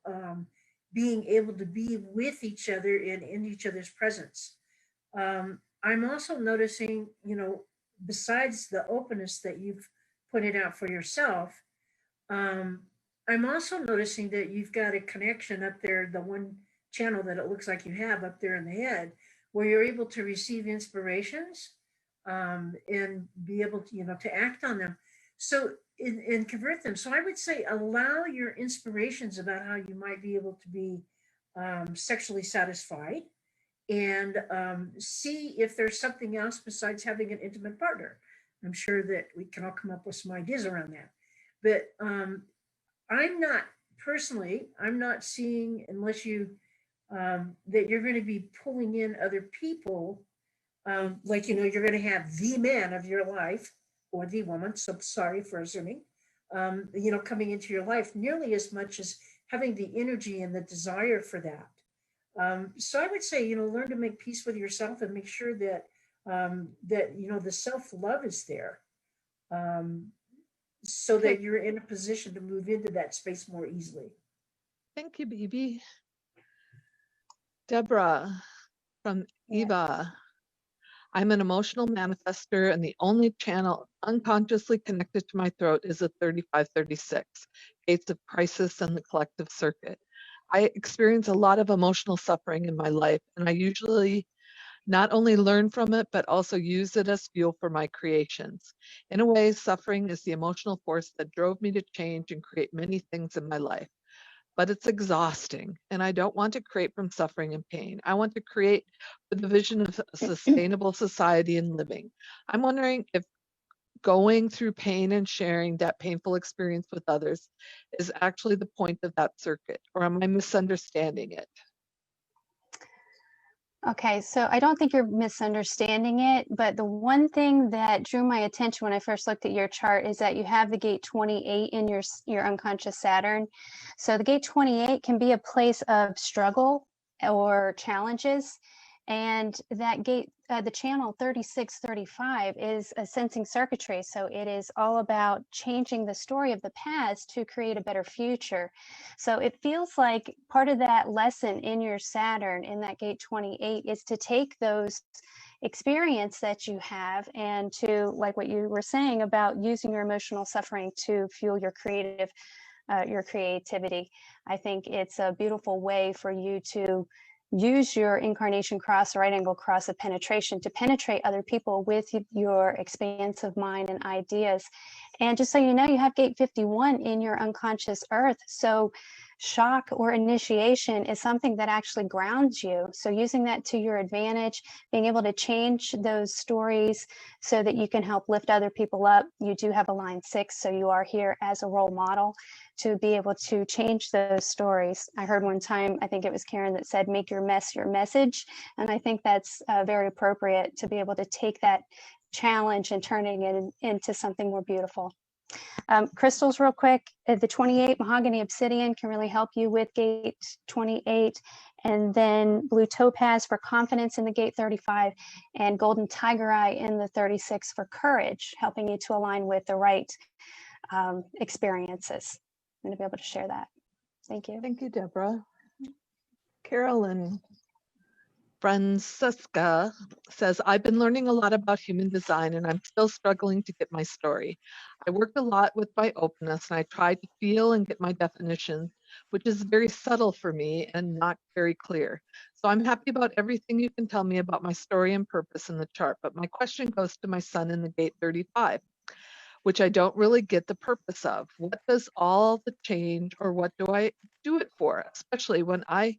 being able to be with each other and in each other's presence. I'm also noticing, you know, besides the openness that you've pointed out for yourself, um, I'm also noticing that you've got a connection up there, the one channel that it looks like you have up there in the head, where you're able to receive inspirations and be able to, you know, to act on them. So and convert them. So I would say allow your inspirations about how you might be able to be sexually satisfied and see if there's something else besides having an intimate partner. I'm sure that we can all come up with some ideas around that. But I'm not personally, I'm not seeing unless you that you're going to be pulling in other people, like you know, you're going to have the man of your life or the woman. So sorry for assuming, you know, coming into your life nearly as much as having the energy and the desire for that. So I would say, learn to make peace with yourself and make sure that the self-love is there, so Okay. that you're in a position to move into that space more easily. Thank you, Bibi. Deborah from Yeah. Eva. I'm an emotional manifester, and the only channel unconsciously connected to my throat is the 3536, gates of crisis and the collective circuit. I experience a lot of emotional suffering in my life, and I usually not only learn from it, but also use it as fuel for my creations. In a way, suffering is the emotional force that drove me to change and create many things in my life. But it's exhausting, and I don't want to create from suffering and pain. I want to create with the vision of a sustainable society and living. I'm wondering if going through pain and sharing that painful experience with others is actually the point of that circuit, or am I misunderstanding it? Okay, so I don't think you're misunderstanding it, but the one thing that drew my attention when I first looked at your chart is that you have the gate 28 in your unconscious Saturn. So the gate 28 can be a place of struggle or challenges, and that gate, the channel 3635 is a sensing circuitry. So it is all about changing the story of the past to create a better future. So it feels like part of that lesson in your Saturn in that gate 28 is to take those experience that you have and to, like what you were saying about using your emotional suffering to fuel your creativity. I think it's a beautiful way for you to use your incarnation cross, right angle cross of penetration to penetrate other people with your expansive mind and ideas. And just so you know, you have gate 51 in your unconscious earth. So shock or initiation is something that actually grounds you. So using that to your advantage, being able to change those stories so that you can help lift other people up. You do have a line 6, so you are here as a role model to be able to change those stories. I heard one time, I think it was Karen that said, make your mess your message. And I think that's very appropriate to be able to take that challenge and turning it into something more beautiful. Crystals real quick, the 28 mahogany obsidian can really help you with gate 28, and then blue topaz for confidence in the gate 35, and golden tiger eye in the 36 for courage, helping you to align with the right experiences. I'm going to be able to share that. Thank you. Thank you, Deborah. Carolyn Francesca says, I've been learning a lot about human design and I'm still struggling to get my story. I work a lot with my openness and I try to feel and get my definition, which is very subtle for me and not very clear. So I'm happy about everything you can tell me about my story and purpose in the chart, but my question goes to my son in the gate 35, which I don't really get the purpose of. What does all the change, or what do I do it for, especially when I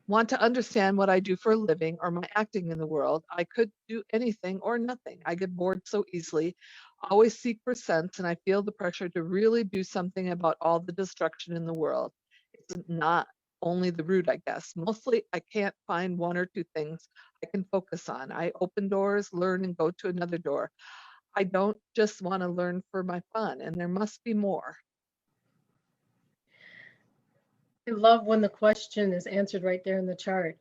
want to understand what I do for a living or my acting in the world? I could do anything or nothing. I get bored so easily, always seek for sense, and I feel the pressure to really do something about all the destruction in the world. It's not only the root, I guess. Mostly I can't find one or two things I can focus on. I open doors, learn, and go to another door. I don't just want to learn for my fun, and there must be more. I love when the question is answered right there in the chart.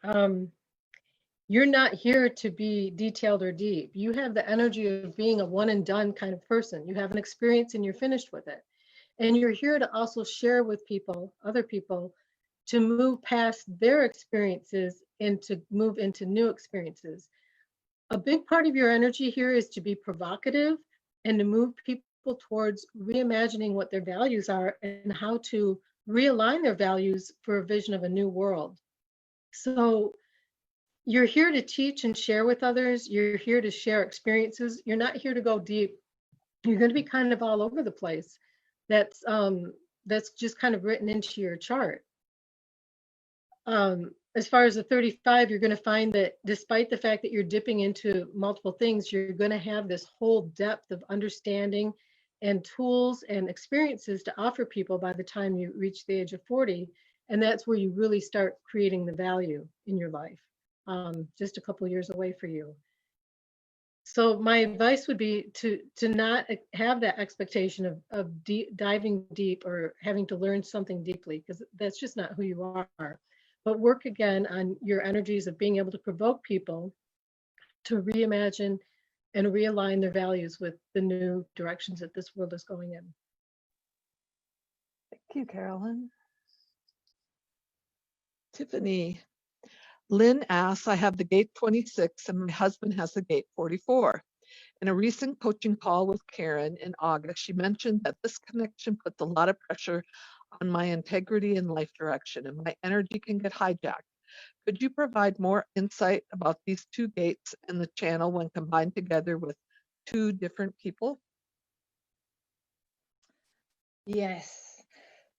You're not here to be detailed or deep. You have the energy of being a one and done kind of person. You have an experience and you're finished with it. And you're here to also share with people, other people, to move past their experiences and to move into new experiences. A big part of your energy here is to be provocative and to move people towards reimagining what their values are and how to realign their values for a vision of a new world. So you're here to teach and share with others. You're here to share experiences. You're not here to go deep. You're going to be kind of all over the place. That's just kind of written into your chart. As far as the 35, you're going to find that despite the fact that you're dipping into multiple things, you're going to have this whole depth of understanding and tools and experiences to offer people by the time you reach the age of 40. And that's where you really start creating the value in your life, just a couple of years away for you. So my advice would be to not have that expectation of diving deep or having to learn something deeply, because that's just not who you are. but work again on your energies of being able to provoke people to reimagine and realign their values with the new directions that this world is going in. Thank you, Carolyn. Tiffany. Lynn asks, I have the gate 26 and my husband has the gate 44. In a recent coaching call with Karen in August, she mentioned that this connection puts a lot of pressure on my integrity and life direction, and my energy can get hijacked. Could you provide more insight about these two gates and the channel when combined together with two different people? Yes.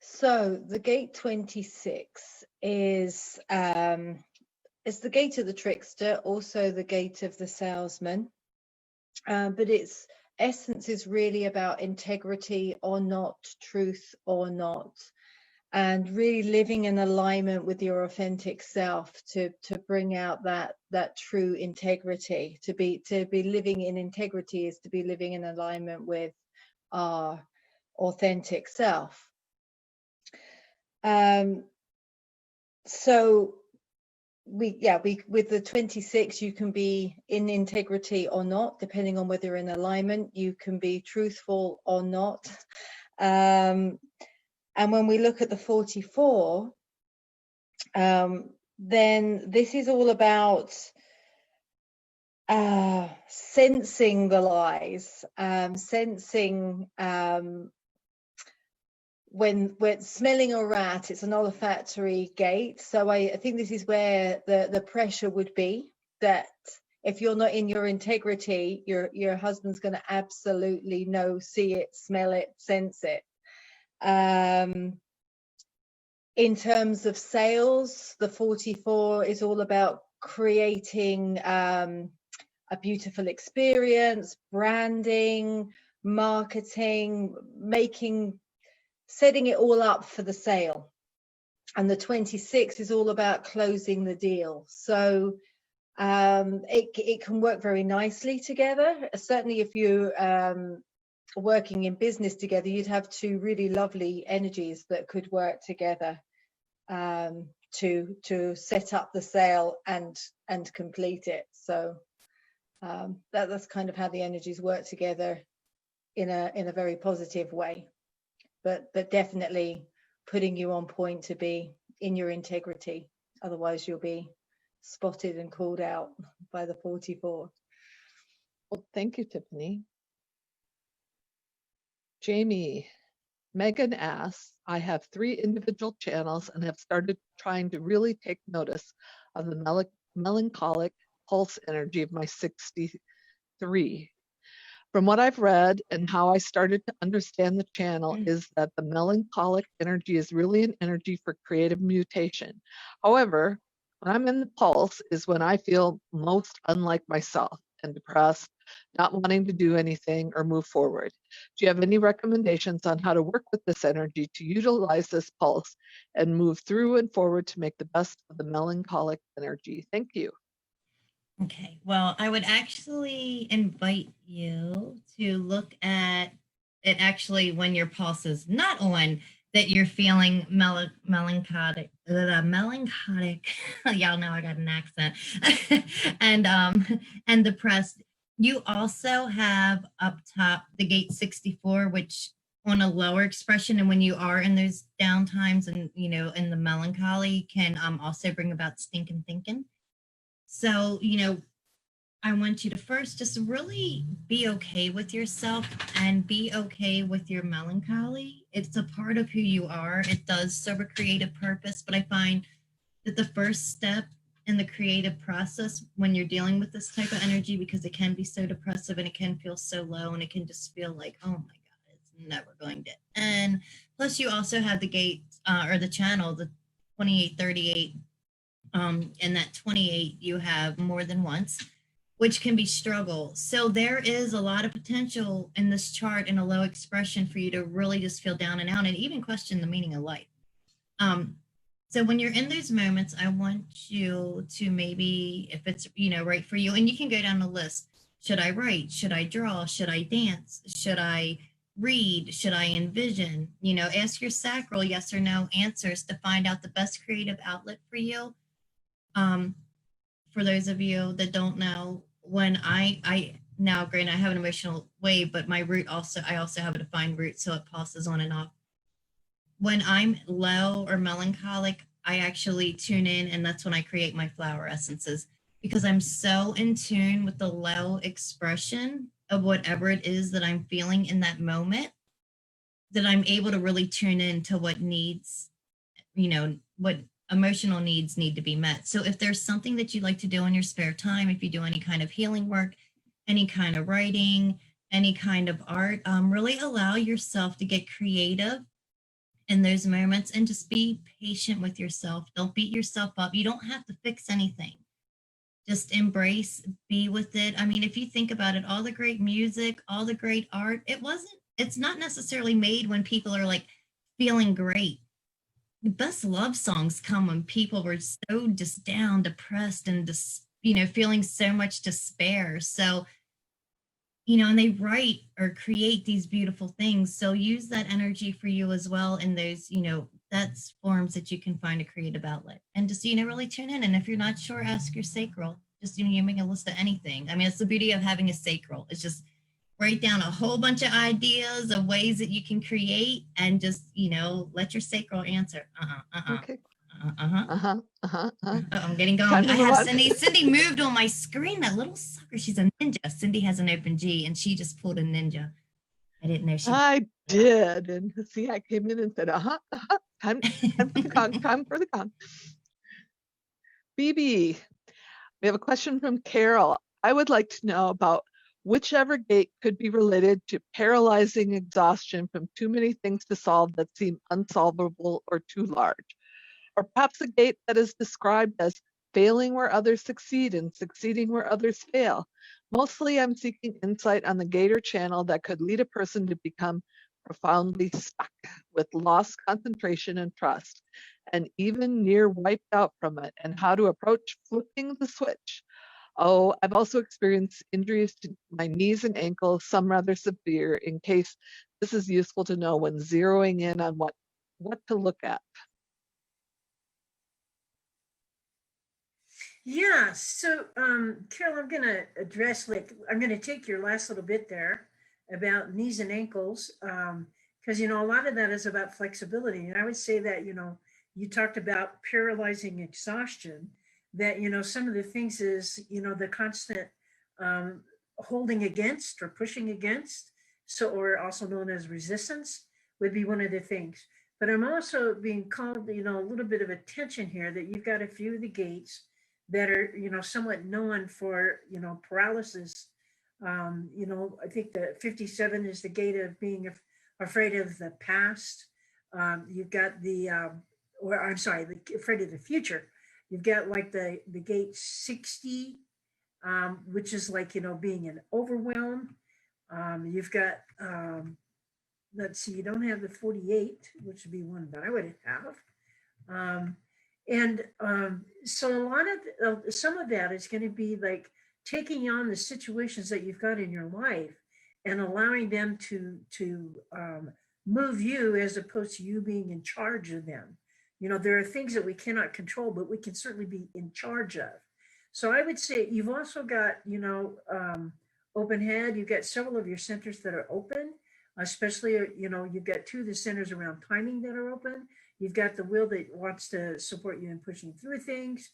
So the gate 26 is the gate of the trickster, also the gate of the salesman. But its essence is really about integrity or not, truth or not, and really living in alignment with your authentic self to bring out that true integrity. To be living in integrity is to be living in alignment with our authentic self. So with the 26, you can be in integrity or not, depending on whether you're in alignment. You can be truthful or not. And when we look at the 44, then this is all about sensing the lies, sensing when we're smelling a rat. It's an olfactory gate. So I think this is where the pressure would be, that if you're not in your integrity, your husband's going to absolutely know, see it, smell it, sense it. In terms of sales, the 44 is all about creating a beautiful experience, branding, marketing, setting it all up for the sale. And the 26 is all about closing the deal. So it can work very nicely together. Certainly if you're working in business together, you'd have two really lovely energies that could work together to set up the sale and complete it. So that's kind of how the energies work together in a very positive way. But definitely putting you on point to be in your integrity. Otherwise, you'll be spotted and called out by the 44. Well, thank you, Tiffany. Jamie, Megan asks, I have 3 individual channels and have started trying to really take notice of the melancholic pulse energy of my 63. From what I've read and how I started to understand the channel is that the melancholic energy is really an energy for creative mutation. However, when I'm in the pulse is when I feel most unlike myself and depressed, not wanting to do anything or move forward. Do you have any recommendations on how to work with this energy to utilize this pulse and move through and forward to make the best of the melancholic energy? Thank you. Okay, well, I would actually invite you to look at it actually when your pulse is not on, that you're feeling melancholic, y'all know I got an accent, and depressed. You also have up top the gate 64, which on a lower expression, and when you are in those down times and, you know, in the melancholy can also bring about stinking thinking. So, you know, I want you to first just really be okay with yourself and be okay with your melancholy. It's a part of who you are. It does serve a creative purpose, but I find that the first step in the creative process when you're dealing with this type of energy, because it can be so depressive and it can feel so low and it can just feel like, oh my God, it's never going to end. Plus you also have the gate or the channel, the 2838. In that 28, you have more than once, which can be struggle. So there is a lot of potential in this chart in a low expression for you to really just feel down and out and even question the meaning of life. So when you're in those moments, I want you to maybe, if it's, you know, right for you, and you can go down the list. Should I write? Should I draw? Should I dance? Should I read? Should I envision? You know, ask your sacral yes or no answers to find out the best creative outlet for you. For those of you that don't know, when I now, granted, I have an emotional wave, but my root also, I also have a defined root, so it passes on and off. When I'm low or melancholic, I actually tune in, and that's when I create my flower essences, because I'm so in tune with the low expression of whatever it is that I'm feeling in that moment, that I'm able to really tune in to what needs, you know, what emotional needs need to be met. So if there's something that you like to do in your spare time, if you do any kind of healing work, any kind of writing, any kind of art, really allow yourself to get creative in those moments, and just be patient with yourself. Don't beat yourself up. You don't have to fix anything. Just embrace, be with it. I mean, if you think about it, all the great music, all the great art, it's not necessarily made when people are like feeling great. The best love songs come when people were so just down, depressed, and just, you know, feeling so much despair. So, you know, and they write or create these beautiful things. So use that energy for you as well in those, you know, that's forms that you can find a creative outlet. And just, you know, really tune in. And if you're not sure, ask your sacral. Just, you know, you make a list of anything. I mean, it's the beauty of having a sacral. It's just write down a whole bunch of ideas of ways that you can create, and just, you know, let your sacral answer. Okay. Oh, I'm getting going. Time to I move have on. Cindy moved on my screen. That little sucker. She's a ninja. Cindy has an open G, and she just pulled a ninja. I didn't know she. I did. And see, I came in and said, time for the gong, time for the gong. BB, we have a question from Carol. I would like to know about whichever gate could be related to paralyzing exhaustion from too many things to solve that seem unsolvable or too large. Or perhaps a gate that is described as failing where others succeed and succeeding where others fail. Mostly I'm seeking insight on the gate or channel that could lead a person to become profoundly stuck with lost concentration and trust, and even near wiped out from it, and how to approach flipping the switch. Oh, I've also experienced injuries to my knees and ankles, some rather severe, in case this is useful to know when zeroing in on what to look at. Yeah, so Carol, I'm gonna address, like, I'm gonna take your last little bit there about knees and ankles, because you know a lot of that is about flexibility, and I would say that, you know, you talked about paralyzing exhaustion. That, you know, some of the things is, you know, the constant um, holding against or pushing against, so, or also known as resistance, would be one of the things. But I'm also being called, you know, a little bit of attention here that you've got a few of the gates that are, you know, somewhat known for, you know, paralysis. You know, I think the 57 is the gate of being afraid of the past. You've got the, or I'm sorry, afraid of the future. You've got like the gate 60, which is like, you know, being an overwhelm. You've got, let's see, you don't have the 48, which would be one that I would have. Um, and so a lot of some of that is going to be like taking on the situations that you've got in your life and allowing them to move you as opposed to you being in charge of them. You know, there are things that we cannot control, but we can certainly be in charge of. So I would say you've also got, you know, open head. You've got several of your centers that are open, especially, you know, you've got two of the centers around timing that are open. You've got the will that wants to support you in pushing through things.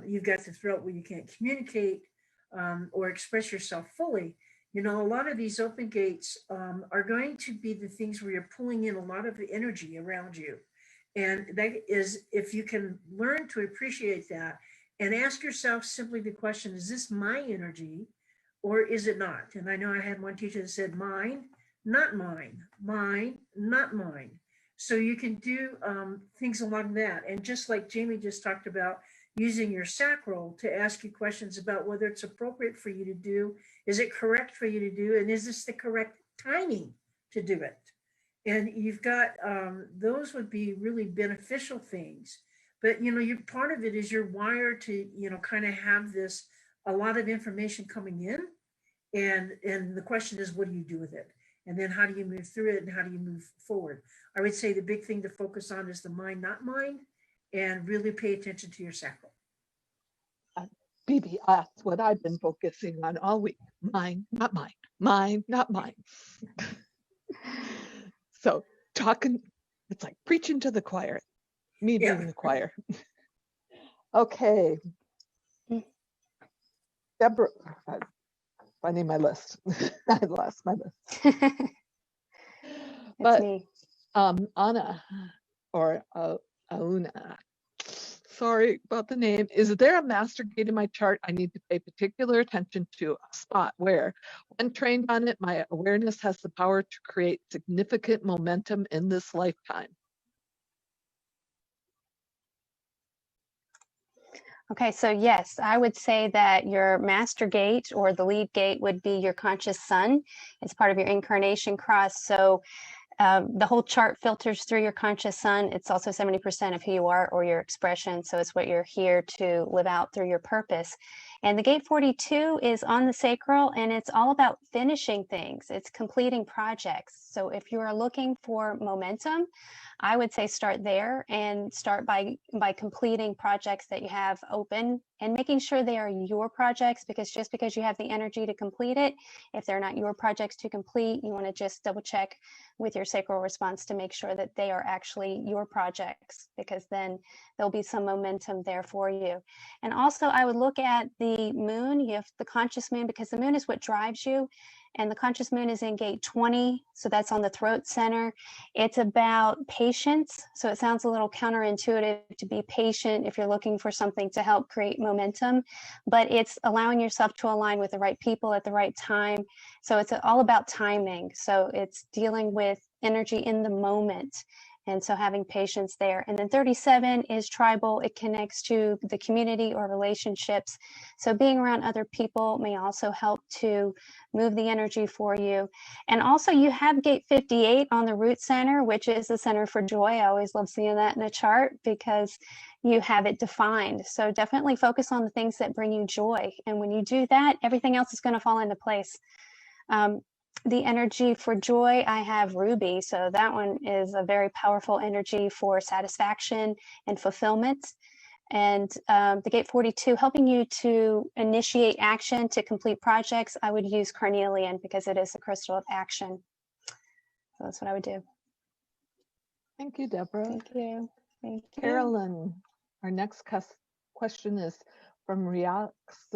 You've got the throat where you can't communicate or express yourself fully. You know, a lot of these open gates are going to be the things where you're pulling in a lot of the energy around you. And that is, if you can learn to appreciate that and ask yourself simply the question, is this my energy or is it not? And I know I had one teacher that said, mine, not mine, not mine. So you can do things along that. And just like Jamie just talked about, using your sacral to ask you questions about whether it's appropriate for you to do, is it correct for you to do, and is this the correct timing to do it? And you've got, those would be really beneficial things. But, you know, you're part of it is you're wired to, you know, kind of have this, a lot of information coming in. And the question is, what do you do with it? and then how do you move through it and how do you move forward? I would say the big thing to focus on is the mind, not mind, and really pay attention to your sacral. Bibi, that's what I've been focusing on all week. Mine, not mine. Mine, not mine. So talking, it's like preaching to the choir, me Yeah. being the choir. Okay. Deborah, finding my list. I lost my list. It's But me. Anna or Auna, sorry about the name. Is there a master gate in my chart I need to pay particular attention to? A spot where, when trained on it, my awareness has the power to create significant momentum in this lifetime. Okay, so yes, I would say that your master gate or the lead gate would be your conscious sun. It's part of your incarnation cross. So the whole chart filters through your conscious sun. It's also 70% of who you are or your expression. So it's what you're here to live out through your purpose. And the gate 42 is on the sacral, and it's all about finishing things. It's completing projects. So if you are looking for momentum, I would say start there and start by completing projects that you have open and making sure they are your projects, because just because you have the energy to complete it, if they're not your projects to complete, you want to just double check with your sacral response to make sure that they are actually your projects, because then there'll be some momentum there for you. And also I would look at the moon. You have the conscious moon, because the moon is what drives you. And the conscious moon is in gate 20. So that's on the throat center. It's about patience. So it sounds a little counterintuitive to be patient if you're looking for something to help create momentum, but it's allowing yourself to align with the right people at the right time. So it's all about timing. So it's dealing with energy in the moment. And so having patience there. And then 37 is tribal. It connects to the community or relationships. So being around other people may also help to move the energy for you. And also you have gate 58 on the root center, which is the center for joy. I always love seeing that in a chart because you have it defined. So definitely focus on the things that bring you joy. And when you do that, everything else is going to fall into place. The energy for joy, I have ruby. So that one is a very powerful energy for satisfaction and fulfillment. And the gate 42, helping you to initiate action to complete projects, I would use carnelian because it is the crystal of action. So that's what I would do. Thank you, Deborah. Thank you. Thank you. Carolyn, our next question is from Riax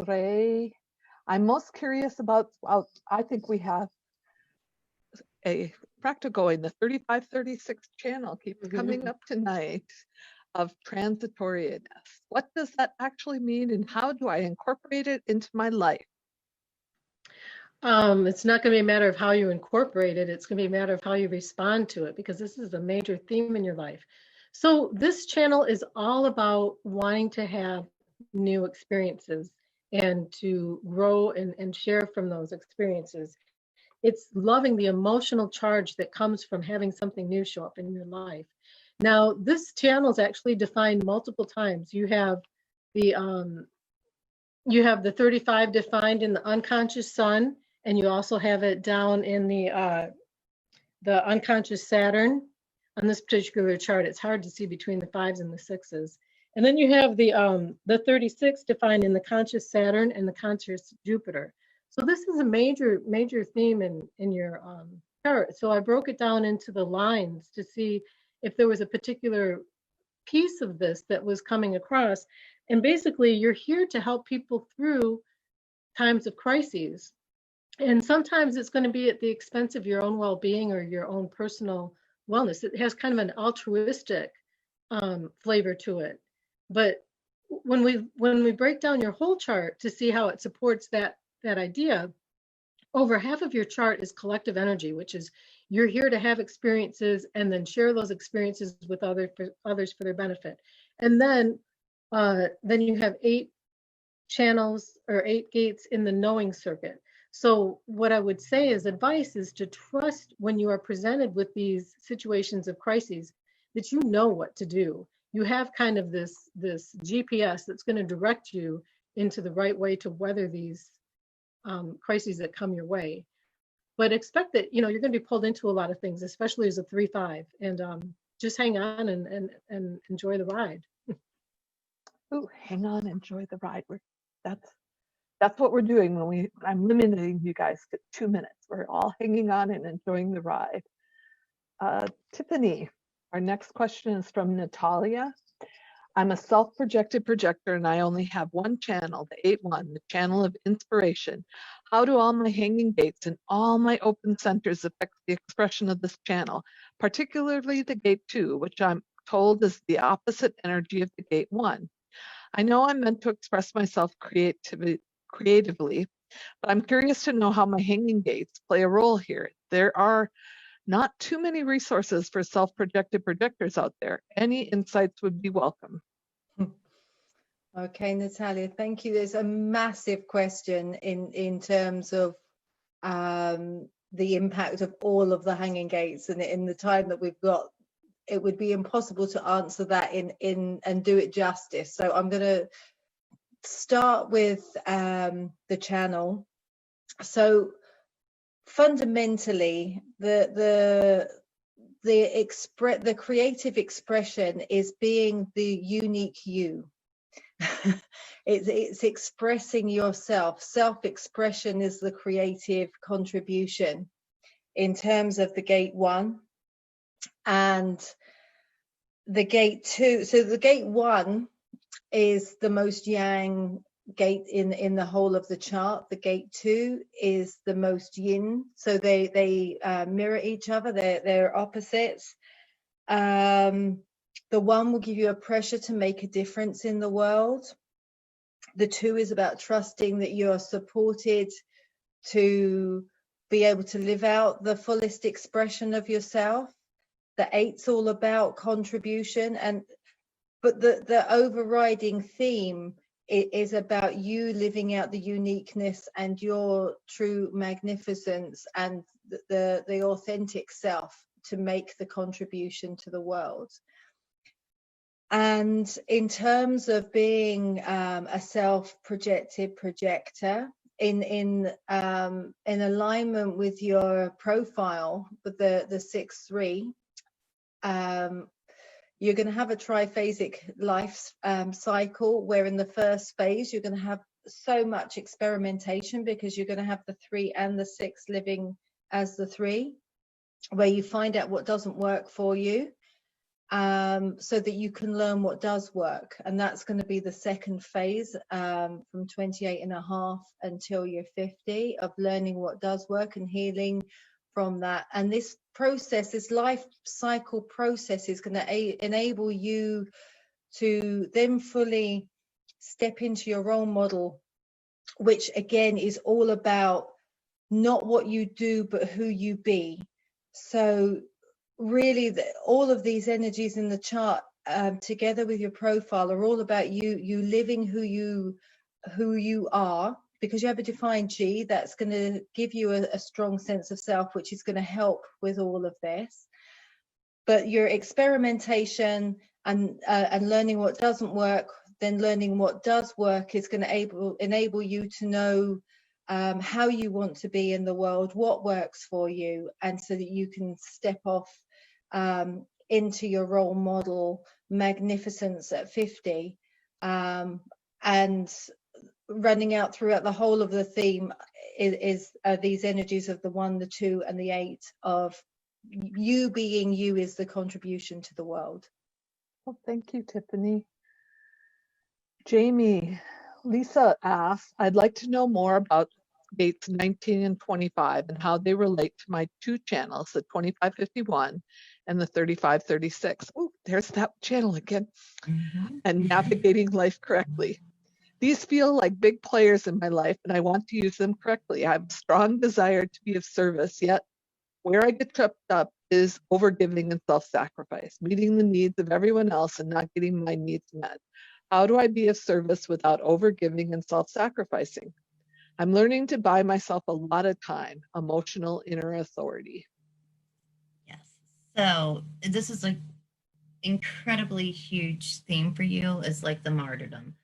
Ray. I'm most curious about, I think we have a practical going, the 3536 channel keeps coming up tonight of transitoryness. What does that actually mean, and how do I incorporate it into my life? It's not going to be a matter of how you incorporate it. It's going to be a matter of how you respond to it, because this is a major theme in your life. So this channel is all about wanting to have new experiences and to grow and share from those experiences. It's loving the emotional charge that comes from having something new show up in your life. Now, this channel is actually defined multiple times. You have the 35 defined in the unconscious sun, and you also have it down in the unconscious Saturn. On this particular chart, it's hard to see between the 5s and the 6s. And then you have the 36 defined in the conscious Saturn and the conscious Jupiter. So this is a major theme in your chart. So I broke it down into the lines to see if there was a particular piece of this that was coming across. And basically, you're here to help people through times of crises. And sometimes it's going to be at the expense of your own well-being or your own personal wellness. It has kind of an altruistic flavor to it. But when we break down your whole chart to see how it supports that idea, over half of your chart is collective energy, which is you're here to have experiences and then share those experiences with others for their benefit. And then you have 8 channels or 8 gates in the knowing circuit. So what I would say as advice is to trust when you are presented with these situations of crises that you know what to do. You have kind of this GPS that's going to direct you into the right way to weather these crises that come your way. but expect that, you're going to be pulled into a lot of things, especially as a 3-5, and just hang on and enjoy the ride. Ooh, hang on, enjoy the ride. That's what we're doing when I'm limiting you guys to 2 minutes. We're all hanging on and enjoying the ride. Tiffany, our next question is from Natalia. I'm a self-projected projector and I only have one channel, the 8-1, the channel of inspiration. How do all my hanging gates and all my open centers affect the expression of this channel, particularly the gate 2, which I'm told is the opposite energy of the gate 1? I know I'm meant to express myself creatively, but I'm curious to know how my hanging gates play a role here. There are not too many resources for self-projected projectors out there. Any insights would be welcome. Okay, Natalia, thank you. There's a massive question in terms of the impact of all of the hanging gates, and in the time that we've got, it would be impossible to answer that in and do it justice. So I'm going to start with the channel. So fundamentally, the creative expression is being the unique you. It's expressing yourself. Self-expression is the creative contribution in terms of the gate 1 and the gate 2. So the gate 1 is the most yang gate in the whole of the chart. The gate 2 is the most yin, so they mirror each other. They're opposites. The 1 will give you a pressure to make a difference in the world. The 2 is about trusting that you are supported to be able to live out the fullest expression of yourself. The 8's all about contribution, but the overriding theme is about you living out the uniqueness and your true magnificence and the authentic self to make the contribution to the world. And in terms of being a self-projected projector, in alignment with your profile, with the 6-3, you're going to have a triphasic life cycle, where in the first phase you're going to have so much experimentation because you're going to have the 3 and the 6 living as the 3, where you find out what doesn't work for you, so that you can learn what does work. And that's going to be the second phase, from 28.5 until you're 50, of learning what does work and healing from that. And this process, this life cycle process, is going to enable you to then fully step into your role model, which again is all about not what you do but who you be. So really all of these energies in the chart, together with your profile, are all about you living who you are, because you have a defined G that's going to give you a strong sense of self, which is going to help with all of this. But your experimentation and learning what doesn't work, then learning what does work, is going to enable you to know how you want to be in the world, what works for you, and so that you can step off into your role model magnificence at 50. And running out throughout the whole of the theme is these energies of the 1, the 2, and the 8, of you being you is the contribution to the world. Well, thank you, Tiffany. Jamie, Lisa asks, I'd like to know more about gates 19 and 25 and how they relate to my 2 channels, the 2551 and the 3536. Oh, there's that channel again. And navigating life correctly. These feel like big players in my life, and I want to use them correctly. I have a strong desire to be of service, yet where I get tripped up is overgiving and self-sacrifice, meeting the needs of everyone else and not getting my needs met. How do I be of service without overgiving and self-sacrificing? I'm learning to buy myself a lot of time, emotional inner authority. Yes. So this is an incredibly huge theme for you, is like the martyrdom.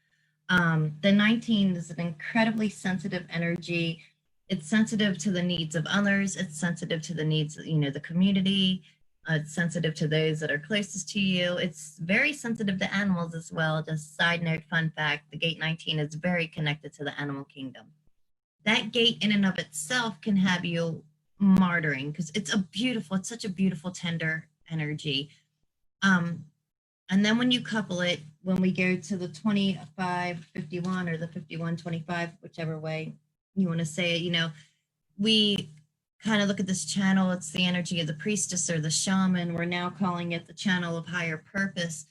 The 19 is an incredibly sensitive energy. It's sensitive to the needs of others. It's sensitive to the needs, the community. It's sensitive to those that are closest to you. It's very sensitive to animals as well. Just side note, fun fact, the gate 19 is very connected to the animal kingdom. That gate in and of itself can have you martyring because it's such a beautiful, tender energy. And then when you couple it, when we go to the 2551 or the 5125, whichever way you want to say it, we kind of look at this channel. It's the energy of the priestess or the shaman. We're now calling it the channel of higher purpose.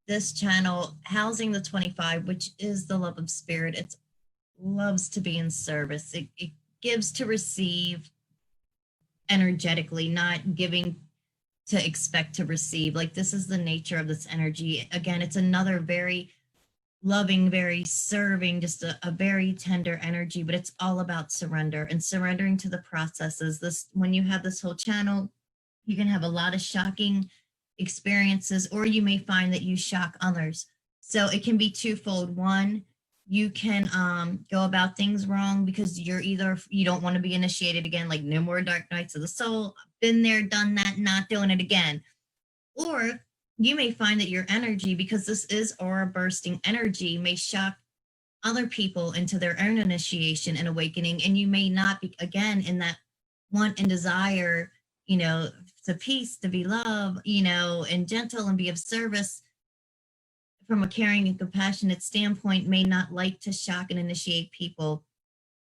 This channel housing the 25, which is the love of spirit. It loves to be in service. It gives to receive energetically, not giving to expect to receive. Like, this is the nature of this energy. Again, it's another very loving, very serving, just a very tender energy, but it's all about surrender and surrendering to the processes. When you have this whole channel, you can have a lot of shocking experiences, or you may find that you shock others. So it can be twofold. One, you can go about things wrong because you don't want to be initiated again, like no more dark nights of the soul. Been there, done that, not doing it again. Or you may find that your energy, because this is aura bursting energy, may shock other people into their own initiation and awakening. And you may not be, again, in that want and desire, to peace, to be love, and gentle and be of service from a caring and compassionate standpoint, may not like to shock and initiate people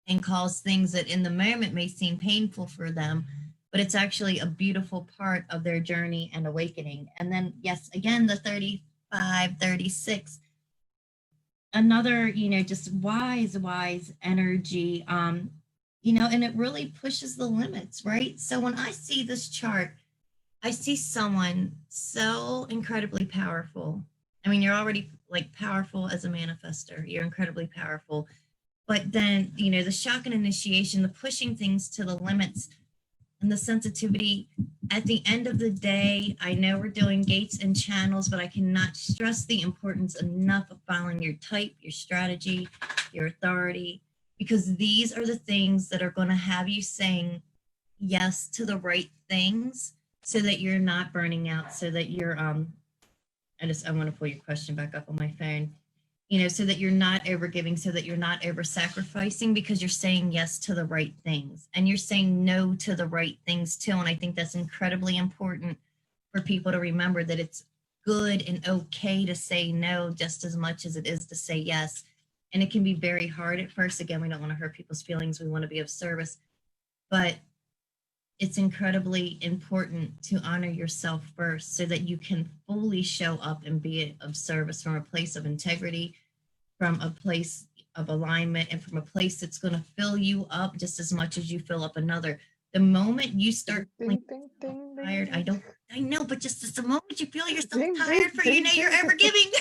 and cause things that in the moment may seem painful for them, but it's actually a beautiful part of their journey and awakening. And then, yes, again, the 35, 36, another, just wise energy, and it really pushes the limits, right? So when I see this chart, I see someone so incredibly powerful. I mean, you're already like powerful as a manifester. You're incredibly powerful. But then, the shock and initiation, the pushing things to the limits, and the sensitivity. At the end of the day, I know we're doing gates and channels, but I cannot stress the importance enough of following your type, your strategy, your authority, because these are the things that are going to have you saying yes to the right things so that you're not burning out, so that you're, I want to pull your question back up on my phone. So that you're not over giving, so that you're not over sacrificing, because you're saying yes to the right things and you're saying no to the right things too. And I think that's incredibly important for people to remember, that it's good and okay to say no just as much as it is to say yes. And it can be very hard at first. Again, we don't want to hurt people's feelings. We want to be of service, but it's incredibly important to honor yourself first so that you can fully show up and be of service from a place of integrity, from a place of alignment, and from a place that's going to fill you up just as much as you fill up another. The moment you start feeling tired, I know, but just the moment you feel yourself tired for you're ever giving.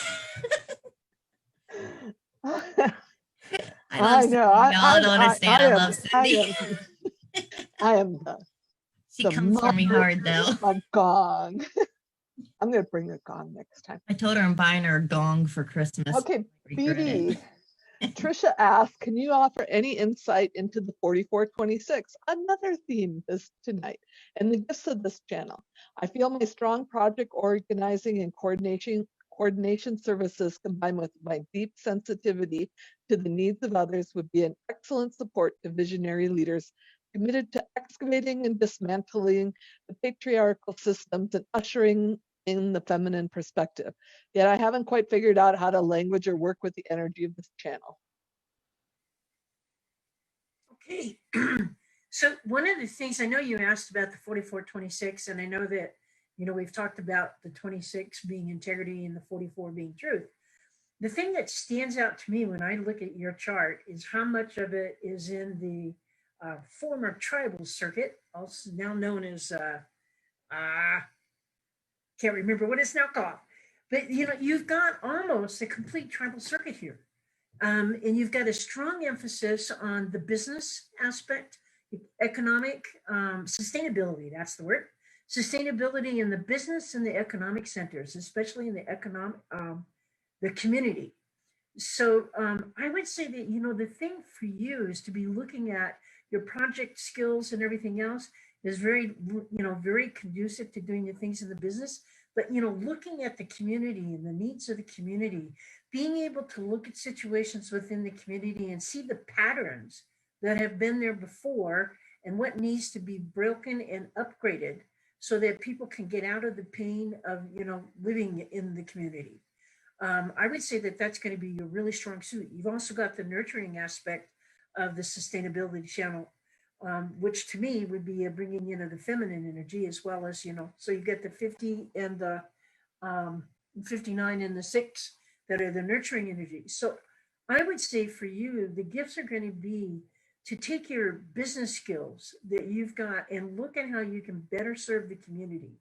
I know. I don't understand. I love Cindy. I am she comes for me hard though. A gong. I'm going to bring a gong next time. I told her I'm buying her a gong for Christmas. Okay, BD. Trisha asked, can you offer any insight into the 4426, another theme this tonight, and the gifts of this channel? I feel my strong project organizing and coordination services combined with my deep sensitivity to the needs of others would be an excellent support to visionary leaders committed to excavating and dismantling the patriarchal systems and ushering in the feminine perspective. Yet I haven't quite figured out how to language or work with the energy of this channel. Okay. So one of the things, I know you asked about the 4426, and I know that, we've talked about the 26 being integrity and the 44 being truth. The thing that stands out to me when I look at your chart is how much of it is in the former tribal circuit, also now known as can't remember what it's now called, but you've got almost a complete tribal circuit here, and you've got a strong emphasis on the business aspect, economic sustainability. That's the word, sustainability in the business and the economic centers, especially in the economic the community. So I would say that the thing for you is to be looking at your project skills and everything else is very, very conducive to doing the things in the business. But, looking at the community and the needs of the community, being able to look at situations within the community and see the patterns that have been there before and what needs to be broken and upgraded so that people can get out of the pain of, living in the community. I would say that that's going to be your really strong suit. You've also got the nurturing aspect of the sustainability channel, which to me would be bringing in the feminine energy as well as, so you get the 50 and the 59 and the 6 that are the nurturing energy. So I would say for you, the gifts are going to be to take your business skills that you've got and look at how you can better serve the community,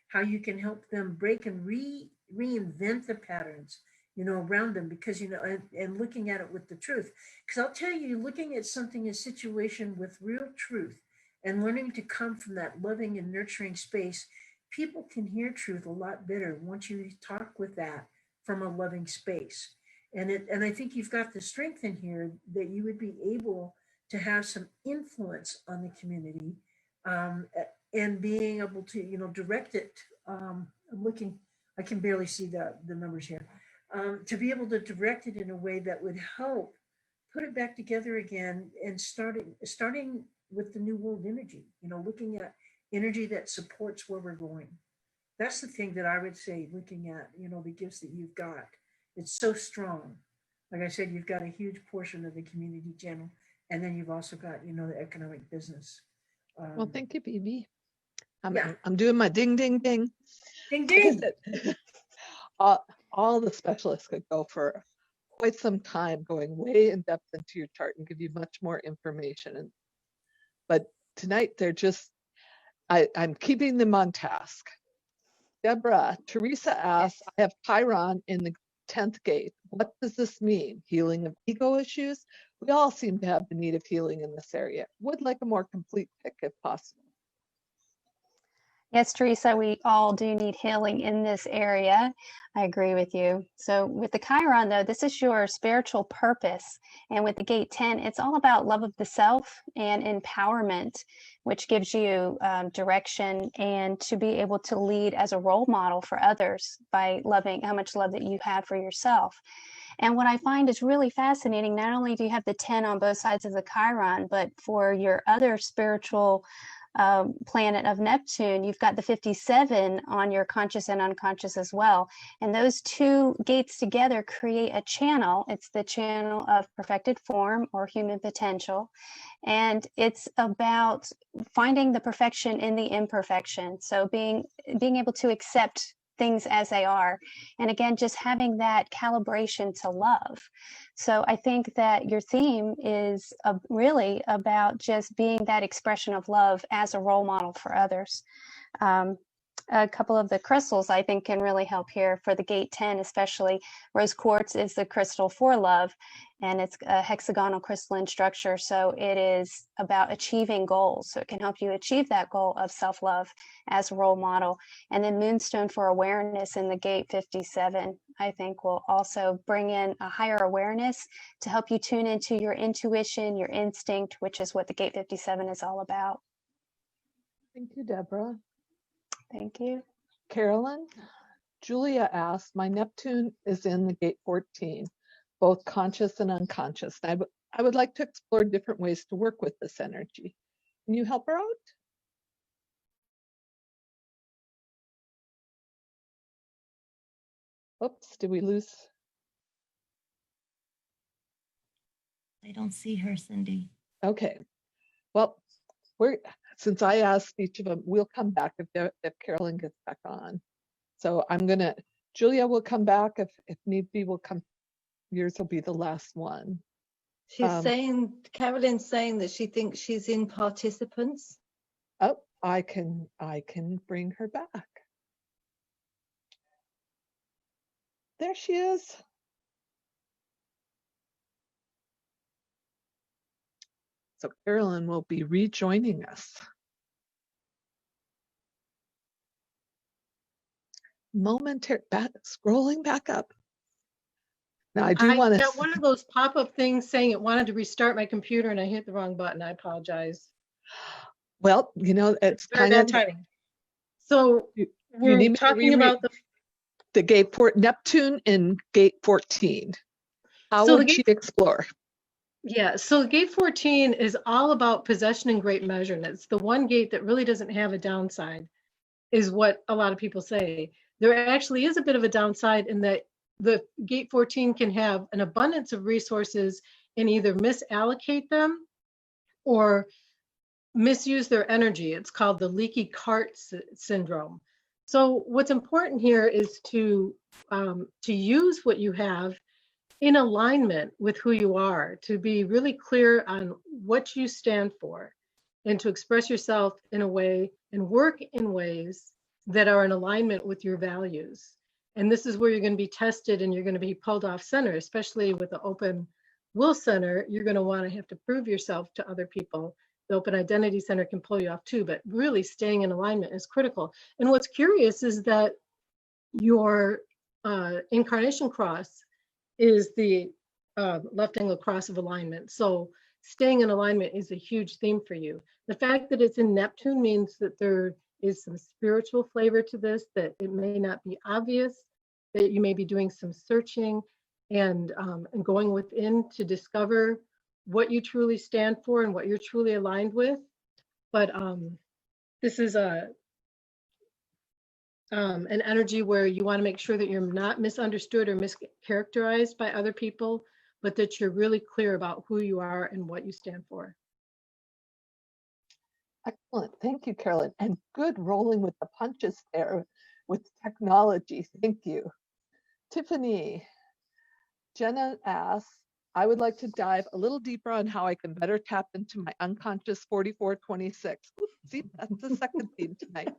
how you can help them break and reinvent the patterns, around them, because, and looking at it with the truth. Because I'll tell you, looking at something, a situation with real truth and learning to come from that loving and nurturing space, people can hear truth a lot better once you talk with that from a loving space. And I think you've got the strength in here that you would be able to have some influence on the community, and being able to, direct it. I'm looking, I can barely see the numbers here. To be able to direct it in a way that would help put it back together again and starting with the new world energy, looking at energy that supports where we're going. That's the thing that I would say, looking at, the gifts that you've got. It's so strong. Like I said, you've got a huge portion of the community channel, and then you've also got, the economic business. Well, thank you, BB. Yeah. I'm doing my ding, ding, ding. Ding, Like I ding. said, all the specialists could go for quite some time going way in depth into your chart and give you much more information. But tonight they're just, I'm keeping them on task. Deborah, Teresa asks, I have Chiron in the 10th gate. What does this mean? Healing of ego issues? We all seem to have the need of healing in this area. Would like a more complete pick if possible. Yes, Teresa, we all do need healing in this area. I agree with you. So with the Chiron, though, this is your spiritual purpose. And with the gate 10, it's all about love of the self and empowerment, which gives you direction and to be able to lead as a role model for others by loving how much love that you have for yourself. And what I find is really fascinating, not only do you have the 10 on both sides of the Chiron, but for your other spiritual planet of Neptune, you've got the 57 on your conscious and unconscious as well. And those two gates together create a channel. It's the channel of perfected form or human potential. And it's about finding the perfection in the imperfection. So being able to accept things as they are. And again, just having that calibration to love. So I think that your theme is really about just being that expression of love as a role model for others. A couple of the crystals I think can really help here for the gate 10, especially. Rose quartz is the crystal for love, and it's a hexagonal crystalline structure. So it is about achieving goals. So it can help you achieve that goal of self-love as a role model. And then moonstone for awareness in the gate 57, I think will also bring in a higher awareness to help you tune into your intuition, your instinct, which is what the gate 57 is all about. Thank you, Deborah. Thank you. Carolyn, Julia asked, my Neptune is in the gate 14, both conscious and unconscious. I would like to explore different ways to work with this energy. Can you help her out? Oops, did we lose? I don't see her, Cindy. Okay. Well, since I asked each of them, we'll come back if Carolyn gets back on. So Julia will come back if need be. Will come. Yours will be the last one. She's saying, Carolyn's saying that she thinks she's in participants. Oh, I can bring her back. There she is. So Carolyn will be rejoining us. Scrolling back up. Now I do want got to, one of those pop-up things saying it wanted to restart my computer and I hit the wrong button. I apologize. well, you know, it's Very kind bad of, timing. So you we're need me to talking reread about the gate port Neptune in gate 14. How so the would she explore? Yeah, so gate 14 is all about possession and great measure. And it's the one gate that really doesn't have a downside, is what a lot of people say. There actually is a bit of a downside in that the gate 14 can have an abundance of resources and either misallocate them or misuse their energy. It's called the leaky cart syndrome. So what's important here is to use what you have in alignment with who you are, to be really clear on what you stand for, and to express yourself in a way and work in ways that are in alignment with your values. And this is where you're going to be tested and you're going to be pulled off center, especially with the open will center. You're going to want to have to prove yourself to other people. The open identity center can pull you off too, but really staying in alignment is critical. And what's curious is that your incarnation cross is the left angle cross of alignment. So staying in alignment is a huge theme for you. The fact that it's in Neptune means that there is some spiritual flavor to this, that it may not be obvious, that you may be doing some searching and going within to discover what you truly stand for and what you're truly aligned with. But this is an energy where you want to make sure that you're not misunderstood or mischaracterized by other people, but that you're really clear about who you are and what you stand for. Excellent. Thank you, Carolyn. And good rolling with the punches there with technology. Thank you. Tiffany, Jenna asks, I would like to dive a little deeper on how I can better tap into my unconscious 4426. Ooh, see, that's the second theme tonight.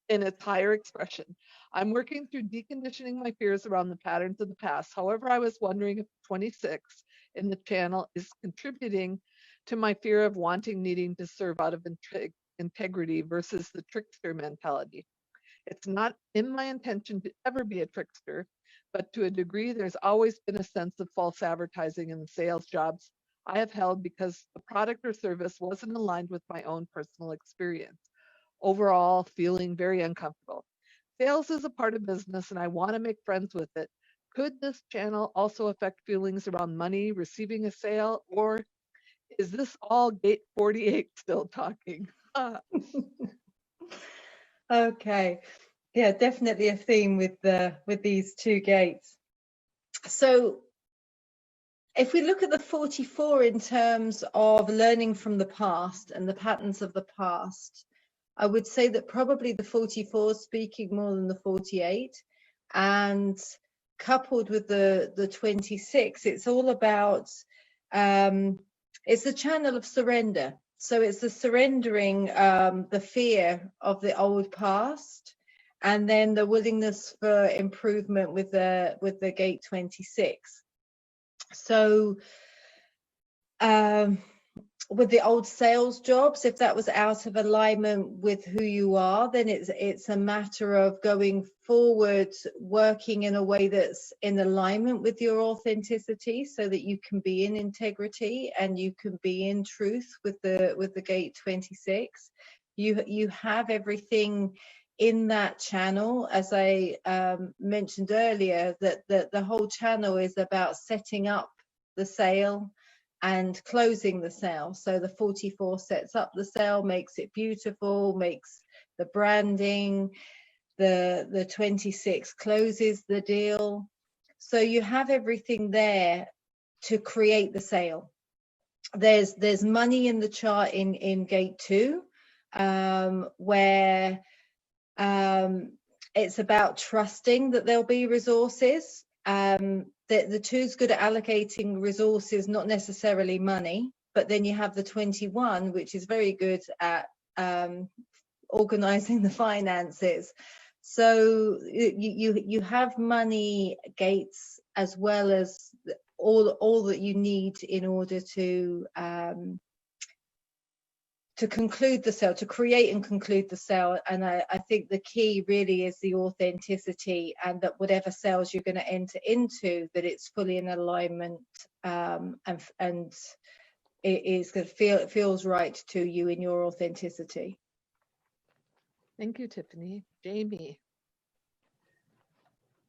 In its higher expression. I'm working through deconditioning my fears around the patterns of the past. However, I was wondering if 26 in the channel is contributing to my fear of needing to serve out of integrity versus the trickster mentality. It's not in my intention to ever be a trickster, but to a degree, there's always been a sense of false advertising in the sales jobs I have held because the product or service wasn't aligned with my own personal experience. Overall, feeling very uncomfortable. Sales is a part of business and I want to make friends with it. Could this channel also affect feelings around money, receiving a sale, or is this all gate 48 still talking? Okay, yeah, definitely a theme with these two gates. So if we look at the 44 in terms of learning from the past and the patterns of the past, I would say that probably the 44 is speaking more than the 48, and coupled with the 26, it's all about, it's a channel of surrender. So it's the surrendering the fear of the old past, and then the willingness for improvement with the gate 26. So with the old sales jobs, if that was out of alignment with who you are, then it's a matter of going forward, working in a way that's in alignment with your authenticity, so that you can be in integrity and you can be in truth with the gate 26. You have everything in that channel, as I mentioned earlier, that the whole channel is about setting up the sale and closing the sale. So the 44 sets up the sale, makes it beautiful, makes the branding. The 26 closes the deal. So you have everything there to create the sale. There's money in the chart in gate 2, where it's about trusting that there'll be resources. The 2's good at allocating resources, not necessarily money, but then you have the 21, which is very good at organizing the finances. So you have money gates as well as all that you need in order to conclude the sale, to create and conclude the sale. And I think the key really is the authenticity, and that whatever sales you're going to enter into, that it's fully in alignment, and it is going to it feels right to you in your authenticity. Thank you, Tiffany. Jamie.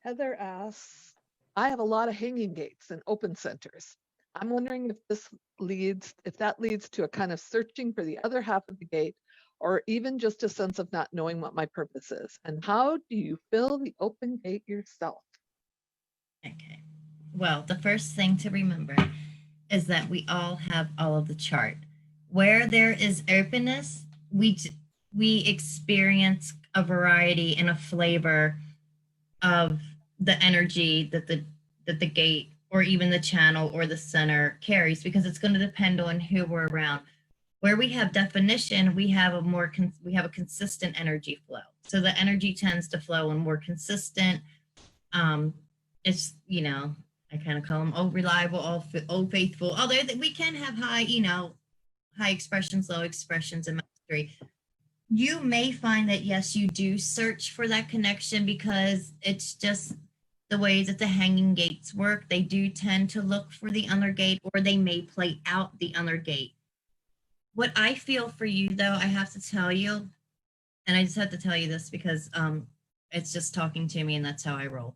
Heather asks, I have a lot of hanging gates and open centers. I'm wondering if that leads to a kind of searching for the other half of the gate, or even just a sense of not knowing what my purpose is. And how do you fill the open gate yourself? Okay. Well, the first thing to remember is that we all have all of the chart. Where there is openness, we experience a variety and a flavor of the energy that the gate or even the channel or the center carries, because it's going to depend on who we're around. Where we have definition, we have a consistent energy flow. So the energy tends to flow and more consistent. It's, you know, I kind of call them old reliable, old faithful, although we can have high, you know, high expressions, low expressions, and mastery. You may find that, yes, you do search for that connection, because it's just the way that the hanging gates work. They do tend to look for the other gate, or they may play out the other gate. What I feel for you, though, I have to tell you, and I just have to tell you this because it's just talking to me and that's how I roll.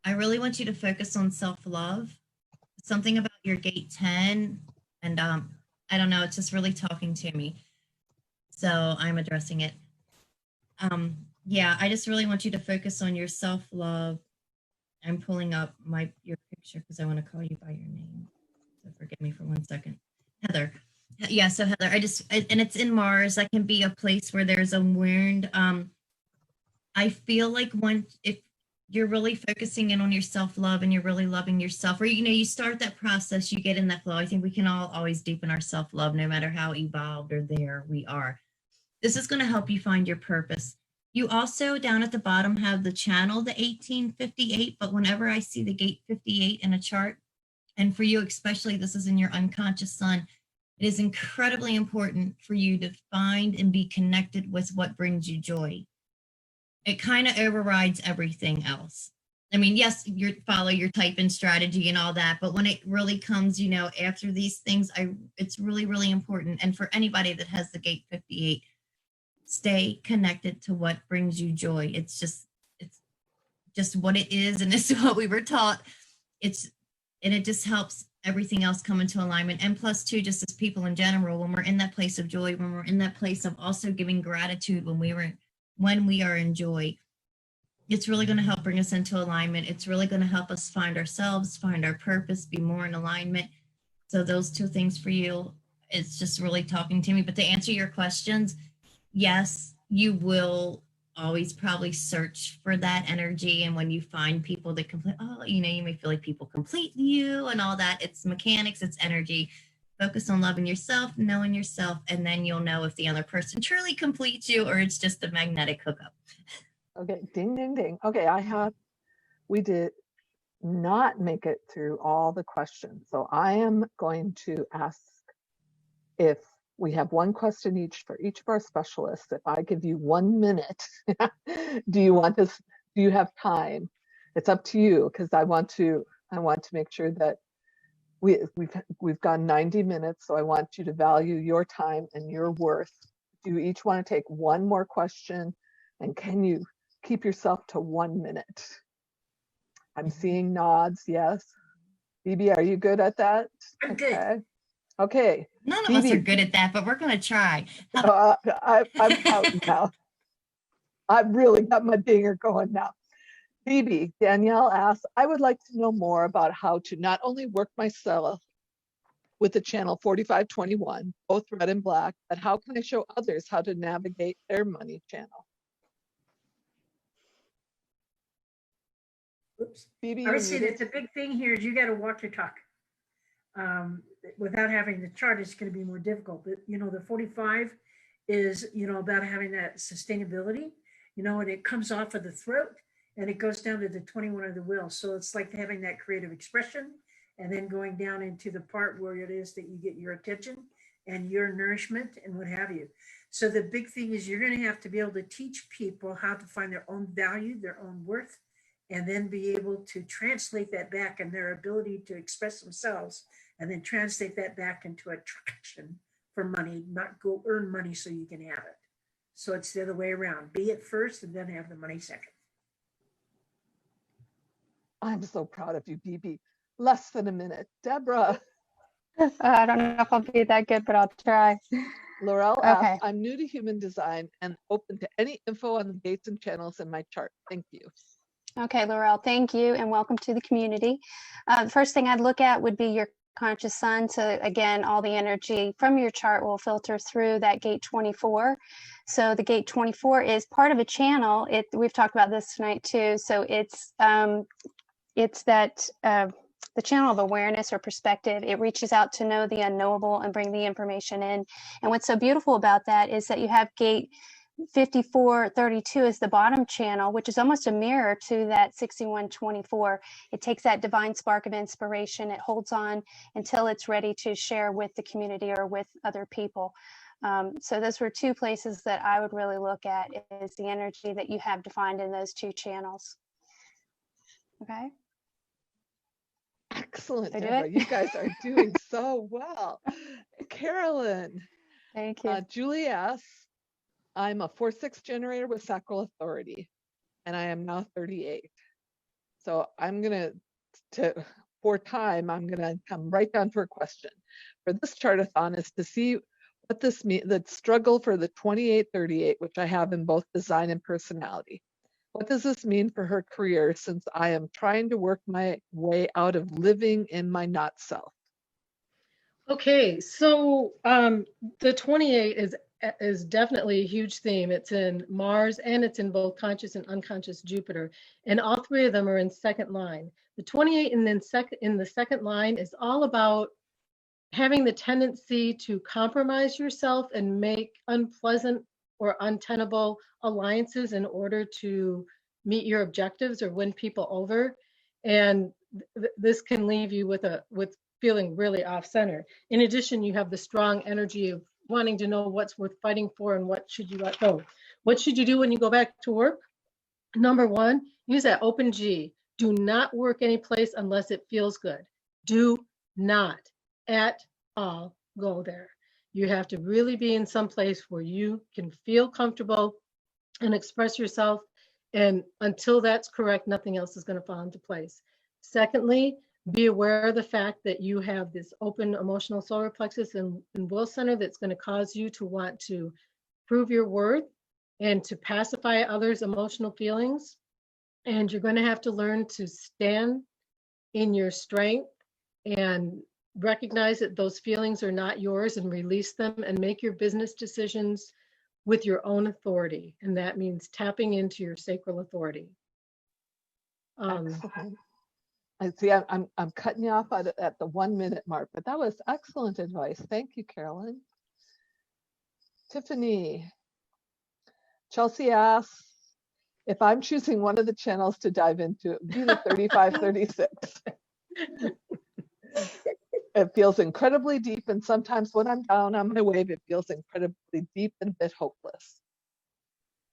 I really want you to focus on self-love. Something about your gate 10, and I don't know, it's just really talking to me. So I'm addressing it. Yeah, I just really want you to focus on your self-love. I'm pulling up your picture because I want to call you by your name. So forgive me for 1 second. Heather. Yeah, so Heather, and it's in Mars. That can be a place where there's a wound. I feel like if you're really focusing in on your self-love and you're really loving yourself, or, you know, you start that process, you get in that flow. I think we can all always deepen our self-love, no matter how evolved or there we are. This is going to help you find your purpose. You also, down at the bottom, have the channel, the 1858, but whenever I see the gate 58 in a chart, and for you especially, this is in your unconscious sun, it is incredibly important for you to find and be connected with what brings you joy. It kind of overrides everything else. I mean, yes, you follow your type and strategy and all that, but when it really comes, you know, after these things, it's really, really important. And for anybody that has the gate 58, stay connected to what brings you joy. It's just what it is, and this is what we were taught. And it just helps everything else come into alignment. And plus, too, just as people in general, when we're in that place of joy, when we're in that place of also giving gratitude, when we are in joy, it's really going to help bring us into alignment. It's really going to help us find ourselves, find our purpose, be more in alignment. So those two things for you, it's just really talking to me. But to answer your questions, yes, you will always probably search for that energy. And when you find people that complete, you know, you may feel like people complete you and all that. It's mechanics, it's energy. Focus on loving yourself, knowing yourself, and then you'll know if the other person truly completes you or it's just a magnetic hookup. Okay, ding, ding, ding. Okay, we did not make it through all the questions. So I am going to ask if we have one question each for each of our specialists. If I give you 1 minute, do you have time? It's up to you, because I want to make sure that we've gone 90 minutes. So I want you to value your time and your worth. Do you each want to take one more question? And can you keep yourself to 1 minute? I'm seeing nods, yes. Phoebe, are you good at that? I'm good. Okay. None of us are good at that, but we're going to try. I'm out now. I've really got my dinger going now. Phoebe, Danielle asks, I would like to know more about how to not only work myself with the channel 4521, both red and black, but how can I show others how to navigate their money channel? Oops. Phoebe, I would you're say muted. that the big thing here is you got to walk your talk. Without having the chart, it's going to be more difficult. But, you know, the 45 is, you know, about having that sustainability, you know, and it comes off of the throat and it goes down to the 21 of the will. So it's like having that creative expression and then going down into the part where it is that you get your attention and your nourishment and what have you. So the big thing is you're going to have to be able to teach people how to find their own value, their own worth, and then be able to translate that back in their ability to express themselves, and then translate that back into attraction for money, not go earn money so you can have it. So it's the other way around. Be it first and then have the money second. I'm so proud of you, BB. Less than a minute. Deborah. I don't know if I'll be that good, but I'll try. Laurel Okay. asks, I'm new to human design and open to any info on the gates and channels in my chart. Thank you. Okay, Laurel, thank you and welcome to the community. The first thing I'd look at would be your conscious sun. So again, all the energy from your chart will filter through that gate 24. So the gate 24 is part of a channel. We've talked about this tonight too. So it's that the channel of awareness or perspective. It reaches out to know the unknowable and bring the information in. And what's so beautiful about that is that you have gate 5432 is the bottom channel, which is almost a mirror to that 6124. It takes that divine spark of inspiration. It holds on until it's ready to share with the community or with other people. So those were two places that I would really look at, is the energy that you have defined in those two channels. Okay. Excellent, Did I do Deborah. it? You guys are doing so well. Carolyn. Thank you. Julie asks, I'm a 4/6 generator with sacral authority, and I am now 38. So I'm going to for time, I'm going to come right down to her question. For this chart-a-thon is to see what this means, the struggle for the 28-38, which I have in both design and personality. What does this mean for her career, since I am trying to work my way out of living in my not self? Okay, so the 28 is definitely a huge theme. It's in Mars and it's in both conscious and unconscious Jupiter, and all three of them are in second line. The 28 and then in the second line is all about having the tendency to compromise yourself and make unpleasant or untenable alliances in order to meet your objectives or win people over. And this can leave you with feeling really off center. In addition, you have the strong energy of wanting to know what's worth fighting for and what should you let go. What should you do when you go back to work? Number one, use that open G. Do not work any place unless it feels good. Do not at all go there. You have to really be in some place where you can feel comfortable and express yourself. And until that's correct, nothing else is going to fall into place. Secondly, be aware of the fact that you have this open emotional solar plexus and will center that's going to cause you to want to prove your worth and to pacify others' emotional feelings. And you're going to have to learn to stand in your strength and recognize that those feelings are not yours and release them and make your business decisions with your own authority. And that means tapping into your sacral authority. Excellent. I see I'm cutting you off at the 1 minute mark, but that was excellent advice. Thank you, Carolyn. Tiffany. Chelsea asks, if I'm choosing one of the channels to dive into, it would be the 3536. It feels incredibly deep, and sometimes when I'm down on my wave, it feels incredibly deep and a bit hopeless.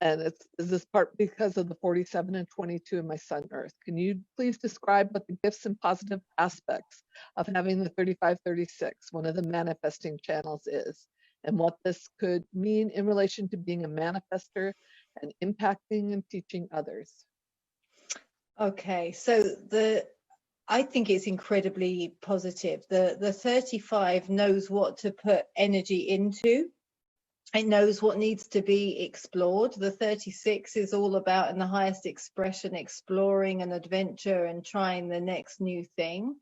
And is this part because of the 47 and 22 in my sun earth? Can you please describe what the gifts and positive aspects of having the 3536, one of the manifesting channels, is, and what this could mean in relation to being a manifester and impacting and teaching others? Okay, so I think it's incredibly positive. The 35 knows what to put energy into. It knows what needs to be explored. The 36 is all about, in the highest expression, exploring and adventure and trying the next new thing.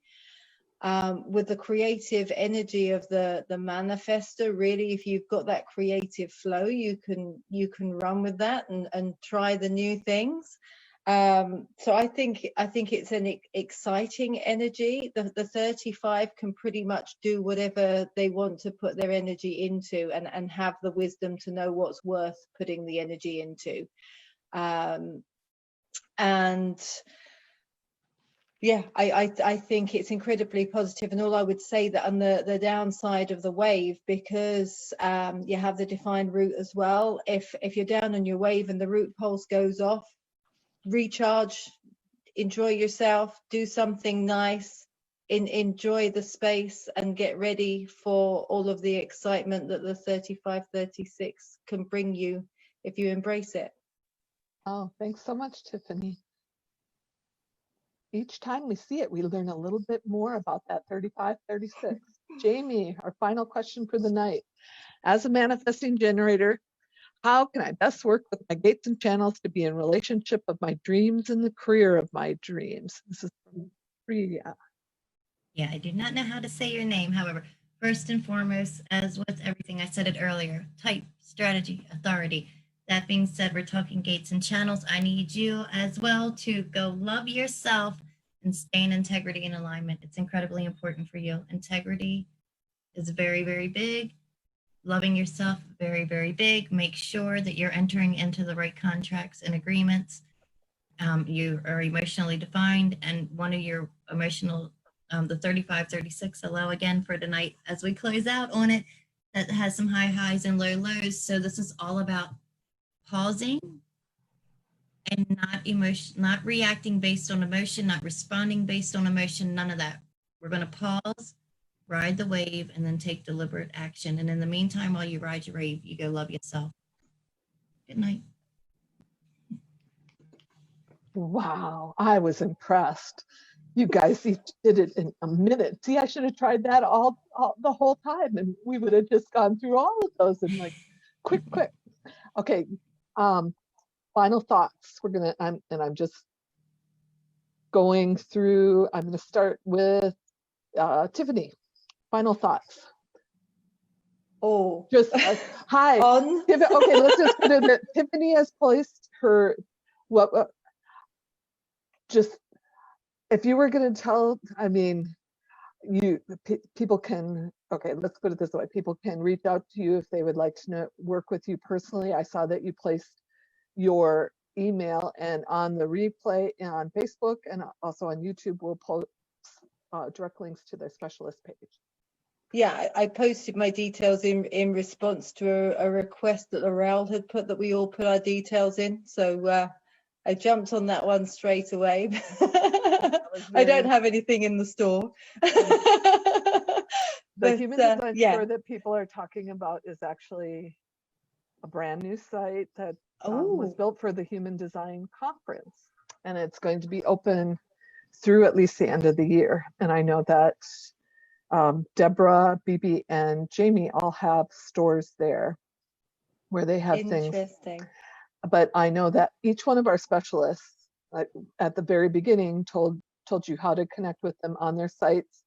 With the creative energy of the manifester, really, if you've got that creative flow, you can run with that and try the new things. So I think it's an exciting energy. The 35 can pretty much do whatever they want to put their energy into, and have the wisdom to know what's worth putting the energy into. And Yeah, I think it's incredibly positive, and all I would say that on the downside of the wave, because you have the defined route as well. If you're down on your wave and the route pulse goes off, recharge, enjoy yourself, do something nice, enjoy the space, and get ready for all of the excitement that the 3536 can bring you if you embrace it. Oh, thanks so much, Tiffany. Each time we see it, we learn a little bit more about that 3536. Jamie, our final question for the night. As a manifesting generator, how can I best work with my gates and channels to be in relationship of my dreams and the career of my dreams? This is from Priya. Yeah, I do not know how to say your name. However, first and foremost, as with everything, I said it earlier, type, strategy, authority. That being said, we're talking gates and channels. I need you as well to go love yourself and stay in integrity and alignment. It's incredibly important for you. Integrity is very, very big. Loving yourself, very, very big. Make sure that you're entering into the right contracts and agreements. You are emotionally defined, and one of your emotional, the 3536, hello again for tonight as we close out on it, that has some high highs and low lows. So this is all about pausing and not reacting based on emotion, not responding based on emotion, none of that. We're going to pause, ride the wave, and then take deliberate action. And in the meantime, while you ride your wave, you go love yourself. Good night. Wow, I was impressed. You guys each did it in a minute. See, I should have tried that all the whole time, and we would have just gone through all of those in like quick. Okay, final thoughts. I'm just going through. I'm going to start with Tiffany. Final thoughts. Oh, Just hi. on. Okay, let's just put it that Tiffany has placed her just, if you were going to tell, I mean, people can, okay, let's put it this way. People can reach out to you if they would like to work with you personally. I saw that you placed your email, and on the replay on Facebook and also on YouTube, we'll post direct links to their specialist page. Yeah, I posted my details in response to a request that Laurel had put, that we all put our details in. So I jumped on that one straight away. I don't have anything in the store. The Human Design yeah. store that people are talking about is actually a brand new site that was built for the Human Design Conference, and it's going to be open through at least the end of the year. And I know that Deborah, Bibi, and Jamie all have stores there where they have things. Interesting. But I know that each one of our specialists at the very beginning told you how to connect with them on their sites.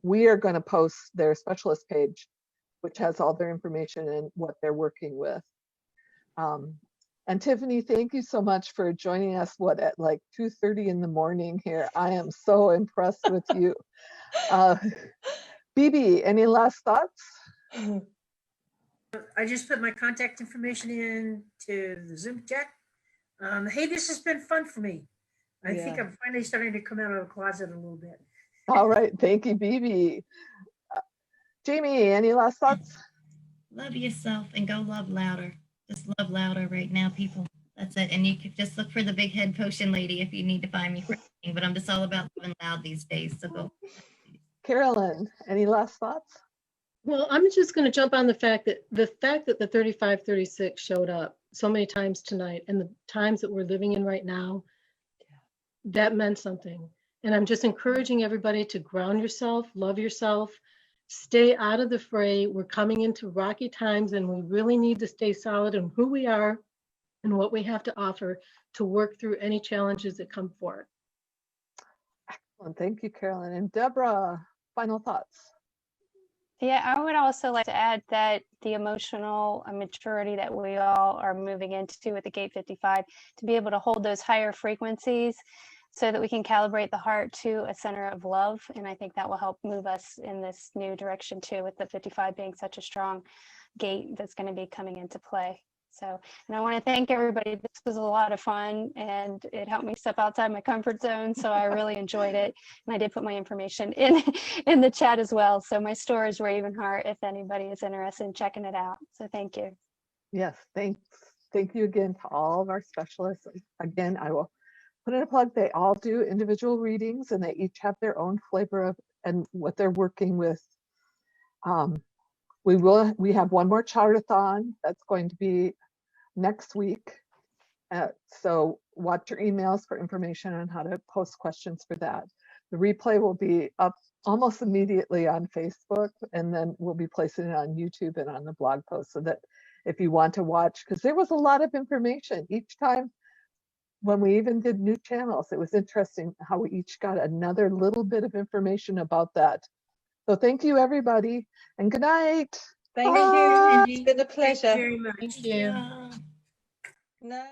We are going to post their specialist page, which has all their information and what they're working with. And Tiffany, thank you so much for joining us, at like 2:30 in the morning here. I am so impressed with you. Bibi, any last thoughts? I just put my contact information in to the Zoom chat. Hey, this has been fun for me. I think I'm finally starting to come out of the closet a little bit. All right, thank you, Bibi. Jamie, any last thoughts? Love yourself and go love louder. Just love louder right now, people. That's it. And you could just look for the big head potion lady if you need to find me for anything. But I'm just all about living loud these days. So go. Carolyn, any last thoughts? Well, I'm just going to jump on the fact that the 3536 showed up so many times tonight, and the times that we're living in right now, that meant something. And I'm just encouraging everybody to ground yourself, love yourself, stay out of the fray. We're coming into rocky times, and we really need to stay solid in who we are and what we have to offer to work through any challenges that come forward. Excellent. Thank you, Carolyn. And Deborah, final thoughts? Yeah, I would also like to add that the emotional maturity that we all are moving into with the Gate 55, to be able to hold those higher frequencies so that we can calibrate the heart to a center of love. And I think that will help move us in this new direction too, with the 55 being such a strong gate that's going to be coming into play. So, and I want to thank everybody. This was a lot of fun and it helped me step outside my comfort zone. So I really enjoyed it. And I did put my information in the chat as well. So my store is Ravenheart if anybody is interested in checking it out. So thank you. Yes, thanks. Thank you again to all of our specialists. Again, I will put in a plug. They all do individual readings and they each have their own flavor of and what they're working with. We have one more Chart-O-Thon that's going to be next week. So watch your emails for information on how to post questions for that. The replay will be up almost immediately on Facebook, and then we'll be placing it on YouTube and on the blog post so that if you want to watch, because there was a lot of information each time when we even did new channels. It was interesting how we each got another little bit of information about that. So thank you, everybody, and good night. Thank Bye. you. It's been a Thank you pleasure. very much. Thank you. No.